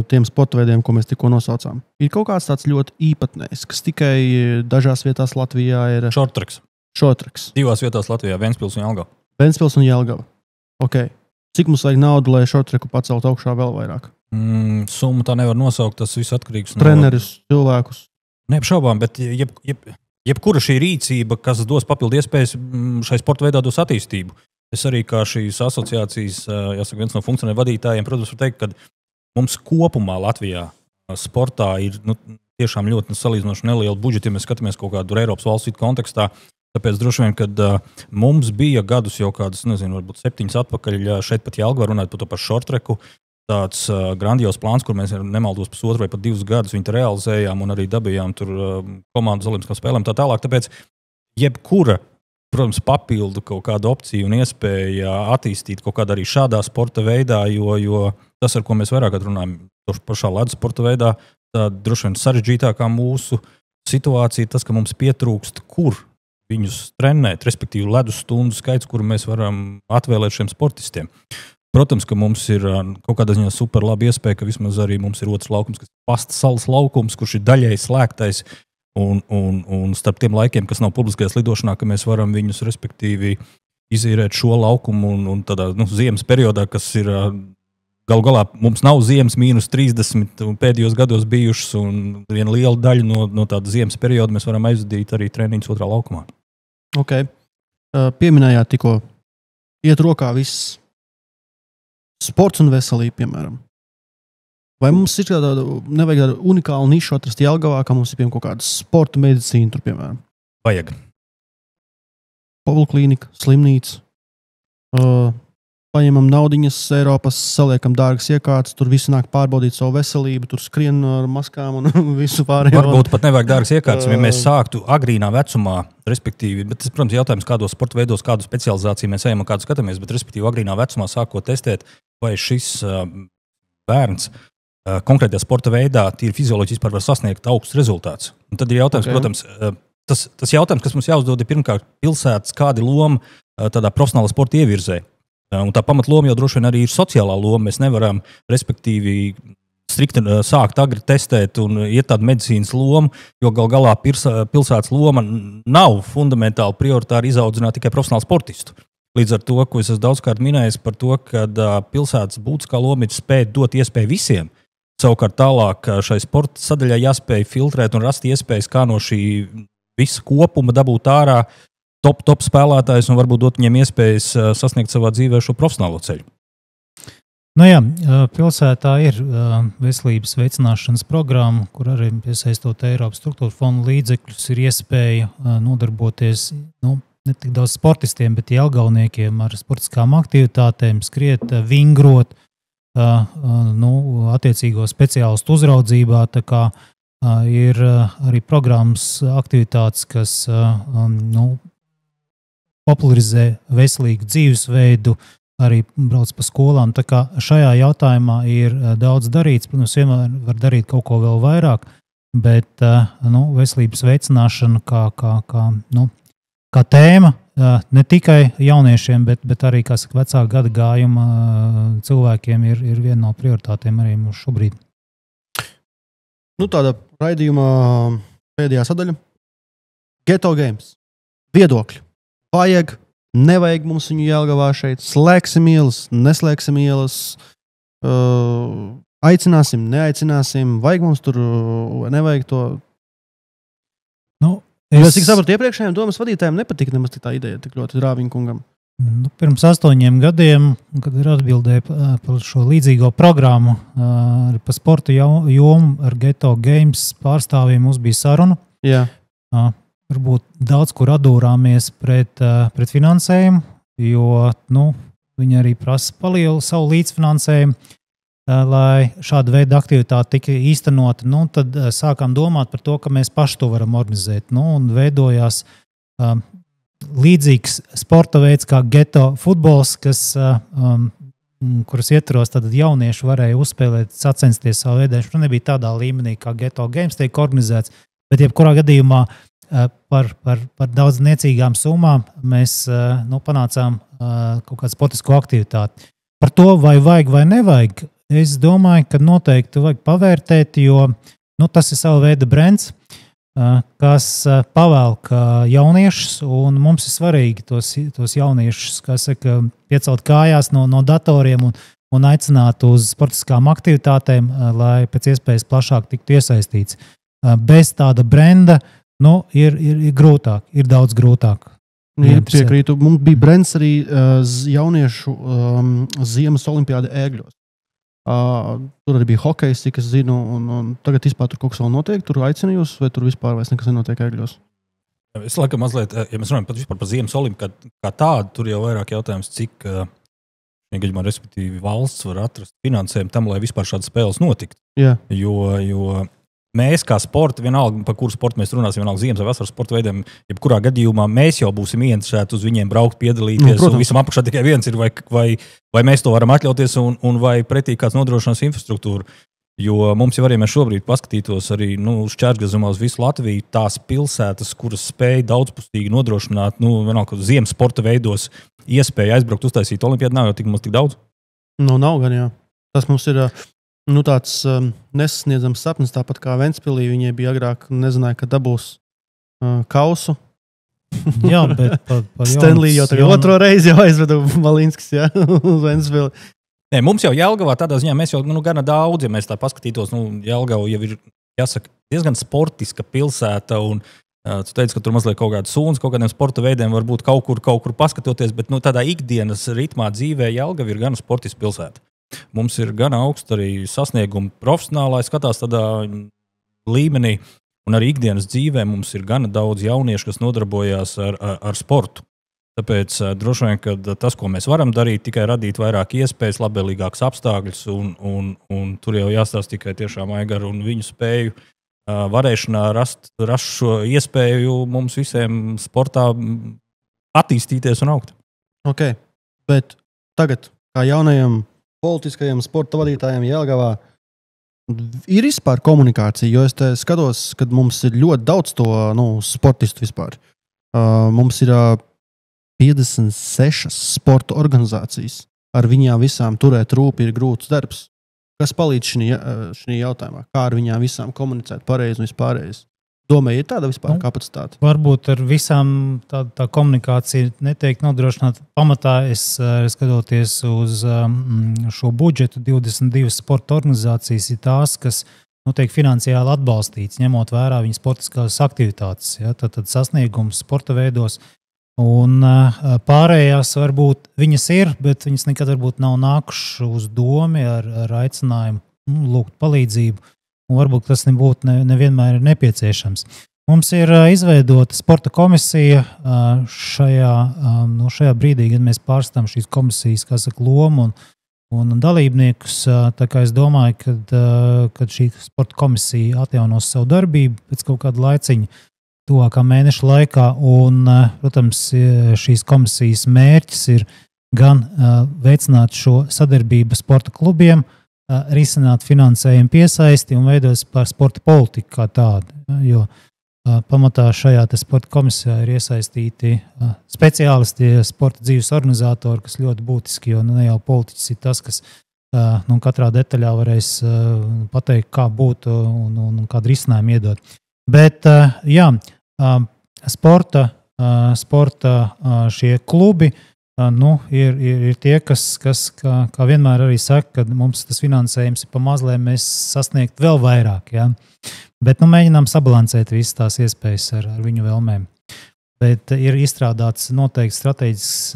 tiem sporta veidiem, ko mēs tikko nosaucām, ir kaut kāds tāds ļoti īpatnējs, kas tikai dažās vietās Latvijā ir Šortreks. Divās vietās Latvijā, Ventspils un Jelgava. Ventspils un Jelgava. Ok. Cik mums vajag naudu, lai Šortreku pacelt augšā vēl vairāk? Summu tā nevar nosaukt, tas viss atkarīgs no... Treneris, cilvēkus. Neapšaubām, bet jebkura šī rīcība, kas dos papildu iespējas šai sporta veidā dos attīstību. Es arī kā šīs asociācijas, jāsaka, viens no funkcionēru vadītājiem, protams, var teikt, ka mums kopumā Latvijā sportā ir tiešām ļoti salīdzinoši neliela budžeta, ja mēs skatāmies kaut kādu Eiropas valsts kontekstā. Tāpēc droši vien, kad mums bija gadus jau kādus, varbūt 7 atpakaļ, šeit pat Jelgavā runāt par to par šortreku, tāds grandios plāns, kur mēs nemaldos 1,5 vai pat 2 gadus viņu realizējām un arī dabījām tur komandas olimpiskām spēlēm tā tālāk. Tāpēc jebkura, protams, papildu kaut kādu opciju un iespēja attīstīt kaut kādā arī šādā sporta veidā, jo tas, ar ko mēs vairāk runājam, pašā ledus sporta veidā, tā droši vien sarežģītākā mūsu situācija, tas, ka mums pietrūkst, kur viņus trenēt, respektīvi ledus stundu skaits, kuru mēs varam atvēlēt šiem sportistiem. Protams, ka mums ir kaut kādā ziņā super laba iespēja, ka vismaz arī mums ir otrs laukums, kas ir Pasta salas laukums, kurš ir daļēji slēgtais, un starp tiem laikiem, kas nav publiskajās lidošanā, ka mēs varam viņus, respektīvi, izīrēt šo laukumu un tādā ziemas periodā, kas ir galu galā mums nav ziemas -30 pēdējos gados bijušas, un viena liela daļa no tāda ziemas perioda mēs varam aizvadīt arī treniņus otrā laukumā. Ok. Pieminējāt tikko, iet rokā viss sports un veselība, piemēram. Vai mums ir nevajag tādu unikālu nišu atrast Jelgavā, kā mums ir piemēram kaut kāda sporta medicīna, tur, piemēram? Vajag. Poliklinika, slimnīca. Paņemam naudiņas Eiropas, saliekam dārgas iekārtas, tur visi nāk pārbaudīt savu veselību, tur skrien ar maskām un visu pārējo. Varbūt pat nevajag dārgas iekārtas, ja mēs sāktu agrīnā vecumā, respektīvi, bet tas, protams, jautājums, kādos sporta veidos, kādu specializāciju mēs ejam un kādu skatāmies, bet, respektīvi, agrīnā vecumā sākot testēt, vai šis bērns konkrētajā sporta veidā tīri fizioloģiski vispār var sasniegt augstus rezultātus. Un tad ir jautājums, protams, tas jautājums, kas mums jāuzdod, ir pirmkārt pilsētas, kāda ir loma tādā profesionālā sporta ievirzē. Un tā pamatloma jau droši vien arī ir sociālā loma. Mēs nevaram, respektīvi, strikti sākt agri testēt un iet tādu medicīnas lomu, jo gal galā pilsētas loma nav fundamentāli prioritāri izaudzināt tikai profesionālu sportistu. Līdz ar to, ko es esmu daudzkārt minējis par to, ka pilsētas būtiskā loma ir spēt dot iespēju visiem. Savukārt tālāk šai sporta sadaļai jāspēj filtrēt un rast iespējas, kā no šī visa kopuma dabūt ārā top spēlētājs un varbūt dot viņiem iespējas sasniegt savā dzīvē šo profesionālo ceļu. Nu jā, pilsētā ir veselības veicināšanas programma, kur arī piesaistot Eiropas struktūra fondu līdzekļus ir iespēja nodarboties ne tik daudz sportistiem, bet jelgavniekiem ar sportiskām aktivitātēm, skriet, vingrot, attiecīgo speciālistu uzraudzībā. Tā kā ir arī programmas aktivitātes, kas popularizē veselīgu dzīvesveidu, arī brauc pa skolām. Tā kā šajā jautājumā ir daudz darīts. Protams, vienmēr var darīt kaut ko vēl vairāk, bet veselības veicināšana kā tēma ne tikai jauniešiem, bet arī, kā saka, vecāka gada gājuma cilvēkiem ir viena no prioritātēm arī mums šobrīd. Tāda raidījuma pēdējā sadaļa. Ghetto Games. Viedokļi. Vajag, nevajag mums viņu Jelgavā šeit. Slēgsim ielas, neslēgsim ielas. Aicināsim, neaicināsim. Vajag mums tur, nevajag to. Es cik sapratu, iepriekšējiem domas vadītājiem nepatika nemaz tā ideja tik ļoti Rāviņkungam. Pirms 8 gadiem, kad ir atbildēja par šo līdzīgo programmu par sporta jomu ar Ghetto Games pārstāvjiem, mums bija saruna. Jā. Varbūt daudz kur atdūrāmies pret finansējumu, jo viņi arī prasa palielu savu līdzfinansējumu. Lai šāda veida aktivitāte tika īstenota, tad sākām domāt par to, ka mēs paši to varam organizēt. Un veidojās līdzīgs sporta veids kā ghetto futbols, kuras ietvaros tad jaunieši varēja uzspēlēt, sacensties savu veidā. Viņš nebija tādā līmenī, kā Ghetto Games tiek organizēts, bet jebkurā gadījumā par daudz niecīgām summām mēs panācām kaut kādu sportisko aktivitāti. Par to, vai vajag vai nevajag, es domāju, ka noteikti vajag pavērtēt, jo tas ir sava veida brands, kas pavelk jauniešus, un mums ir svarīgi tos jauniešus, piecelt kājās no datoriem un aicināt uz sportiskām aktivitātēm, lai pēc iespējas plašāk tiktu iesaistīts. Bez tāda brenda ir grūtāk, ir daudz grūtāk. Piekrītu. Mums bija brands arī jauniešu ziemas olimpiāda Ēgļos. Tur arī bija hokejs, cik es zinu, un tagad vispār tur kaut kas vēl notiek, tur aicina jūs, vai tur vispār vairs nekas nenotiek Ēgļos? Es laikam mazliet, ja mēs runājam vispār par ziemas olimpiādu kā tādu, tur jau vairāk jautājums, cik gadījumā, respektīvi, valsts var atrast finansējumu tam, lai vispār šādas spēles notiktu. Jā. Jo mēs kā sporta, vienalga, par kuru sportu mēs runāsim, vienalga ziemas vai vasaras sporta veidiem, jebkurā gadījumā mēs jau būsim ieinteresēti uz viņiem braukt, piedalīties, un visam apakšā tikai viens ir, vai mēs to varam atļauties, un vai pretī kāds nodrošinās infrastruktūru. Jo mums jau arī mēs šobrīd paskatītos arī uz Čērgazumā uz visu Latviju, tās pilsētas, kuras spēj daudzpusīgi nodrošināt, vienalga, ziemas sporta veidos iespēju aizbraukt, uztaisīt olimpiādu, nav jau tik daudz? Nav gan, jā. Tas mums ir tāds nesasniedzams sapnis, tāpat kā Ventspilī. Viņai bija agrāk, nezināja, ka dabūs kausu. Jā, bet par Stanley jau tagad otro reizi jau aizvedu Malinskis, jā, uz Ventspili. Nē, mums jau Jelgavā tādā ziņā, mēs jau gana daudz, ja mēs tā paskatītos, Jelgava jau ir, jāsaka, diezgan sportiska pilsēta, un tu teici, ka tur mazliet kaut kāds suns, kaut kādiem sporta veidiem varbūt kaut kur paskatoties, bet tādā ikdienas ritmā dzīvē Jelgava ir gana sportiska pilsēta. Mums ir gan augsts arī sasniegumi profesionālā, skatās tādā līmenī, un arī ikdienas dzīvē mums ir gana daudz jauniešu, kas nodarbojās ar sportu. Tāpēc droši vien, ka tas, ko mēs varam darīt, tikai radīt vairāk iespējas, labvēlīgākus apstākļus, un tur jau jāstāsta tikai tiešām Aigaru un viņu spēju varēšanā rast šo iespēju mums visiem sportā attīstīties un augt. Ok, bet tagad, kā jaunajam politiskajiem sporta vadītājiem Jelgavā, ir vispār komunikācija, jo es te skatos, kad mums ir ļoti daudz to sportistu vispār. Mums ir 56 sporta organizācijas. Ar viņām visām turēt rūpi ir grūts darbs. Kas palīdz šī jautājumā? Kā ar viņām visām komunicēt pareizi un vispārējais? Domāju, ir tāda vispār kapacitāte? Varbūt ar visām tā komunikācija netiek nodrošināta. Pamatā es skatoties uz šo budžetu, 22 sporta organizācijas ir tās, kas tiek finansiāli atbalstīts, ņemot vērā viņas sportiskās aktivitātes. Ja? Tad sasniegums sporta veidos. Un pārējās varbūt viņas ir, bet viņas nekad varbūt nav nākušas uz domi ar aicinājumu lūgt palīdzību. Un varbūt tas nebūtu nevienmēr ir nepieciešams. Mums ir izveidota sporta komisija šajā brīdī, kad mēs pārstāvam šīs komisijas, kā saka, lomu un dalībniekus. Tā kā es domāju, kad šī sporta komisija atjaunos savu darbību pēc kaut kāda laiciņa, tuvākā mēneša laikā, un, protams, šīs komisijas mērķis ir gan veicināt šo sadarbību sporta klubiem, risināt finansējumu piesaisti un veidot par sporta politiku kā tādu. Jo pamatā šajā sporta komisijā ir iesaistīti speciālisti, sporta dzīves organizatori, kas ļoti būtiski, jo ne jau politiķis ir tas, kas katrā detaļā varēs pateikt, kā būtu un kādu risinājumu iedot. Bet, jā, sporta šie klubi ir tie, kas kā vienmēr arī saka, ka mums tas finansējums ir pamaz, lai mēs sasniegtu vēl vairāk. Ja? Bet mēģinām sabalansēt visas tās iespējas ar viņu vēlmēm. Bet ir izstrādāts noteikti strateģisks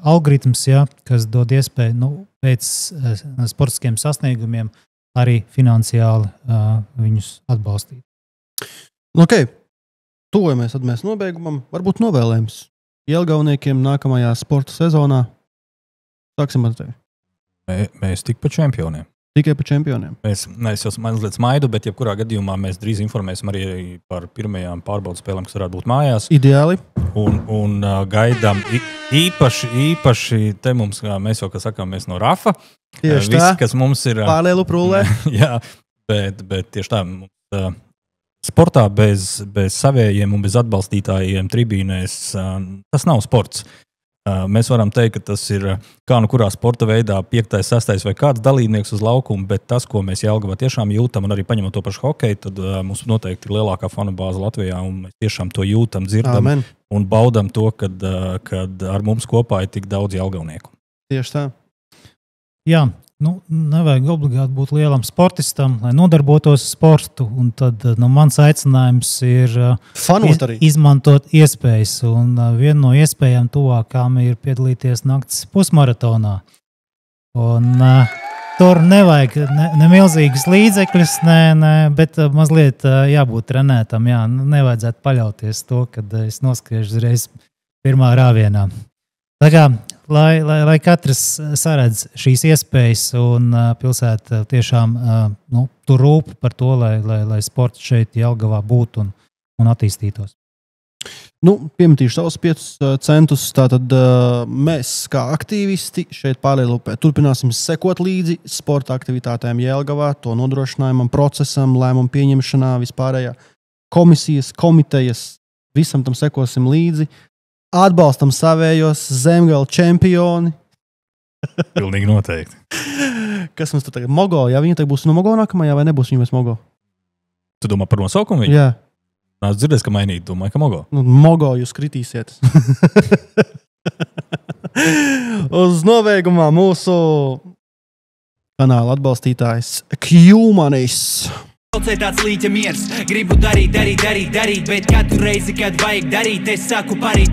algoritms, ja, kas dod iespēju pēc sportiskiem sasniegumiem arī finansiāli viņus atbalstīt. Ok, tuvojamies tad mēs nobeigumam. Varbūt novēlējums Jelgavniekiem nākamajā sporta sezonā. Sāksim ar tevi. Mēs tik pa čempioniem. Tikai pa čempioniem. Es jau mazliet smaidu, bet jebkurā gadījumā mēs drīz informēsim arī par pirmajām pārbaudas spēlēm, kas varētu būt mājās. Ideāli. Un gaidām īpaši te mums, kā mēs jau sakām, mēs no Rafa. Tieši visi, tā. Kas mums ir pārlielu prūlē. Jā, bet tieši tā. Sportā bez savējiem un bez atbalstītājiem tribīnēs tas nav sports. Mēs varam teikt, ka tas ir kā kurā sporta veidā 5., 6. vai kāds dalībnieks uz laukumu, bet tas, ko mēs Jelgavā tiešām jūtam, un arī paņemot to pašu hokeju, tad mums noteikti ir lielākā fanu bāze Latvijā, un mēs tiešām to jūtam, dzirdam. Amen. Un baudam to, kad ar mums kopā ir tik daudz jelgavnieku. Tieši tā. Jā. Nevajag obligāti būt lielam sportistam, lai nodarbotos ar sportu, un tad mans aicinājums ir izmantot iespējas, un viena no iespējām tuvākām ir piedalīties nakts pusmaratonā. Un tur nevajag ne milzīgas līdzekļus, bet mazliet jābūt trenētam, jā, nevajadzētu paļauties to, kad es noskriešu uzreiz pirmā rāvienā. Tā kā, lai katrs saredz šīs iespējas un pilsēta tiešām tur rūp par to, lai sports šeit Jelgavā būtu un attīstītos. Piemetīšu savus 5 centus. Tātad mēs kā aktīvisti šeit Pārlielupē turpināsim sekot līdzi sporta aktivitātēm Jelgavā, to nodrošinājumam, procesam, lēmumu pieņemšanā, vispārējā komisijas, komitejas, visam tam sekosim līdzi. Atbalstam savējos Zemgala čempioni. Pilnīgi noteikti. Kas mums tur tagad? Mogo, ja viņi tagad būs no Mogo nākamajā, vai nebūs viņi mēs Mogo? Tu domā par nosaukumu viņu? Jā. Nāc dzirdēs, ka mainīt, domāju, ka Mogo. Mogo jūs kritīsiet. Uz novēgumā mūsu kanāla atbalstītājs Kjumanis. Tāds līķa miers, gribu darīt, bet katru reizi, kad vajag darīt, es saku parīt.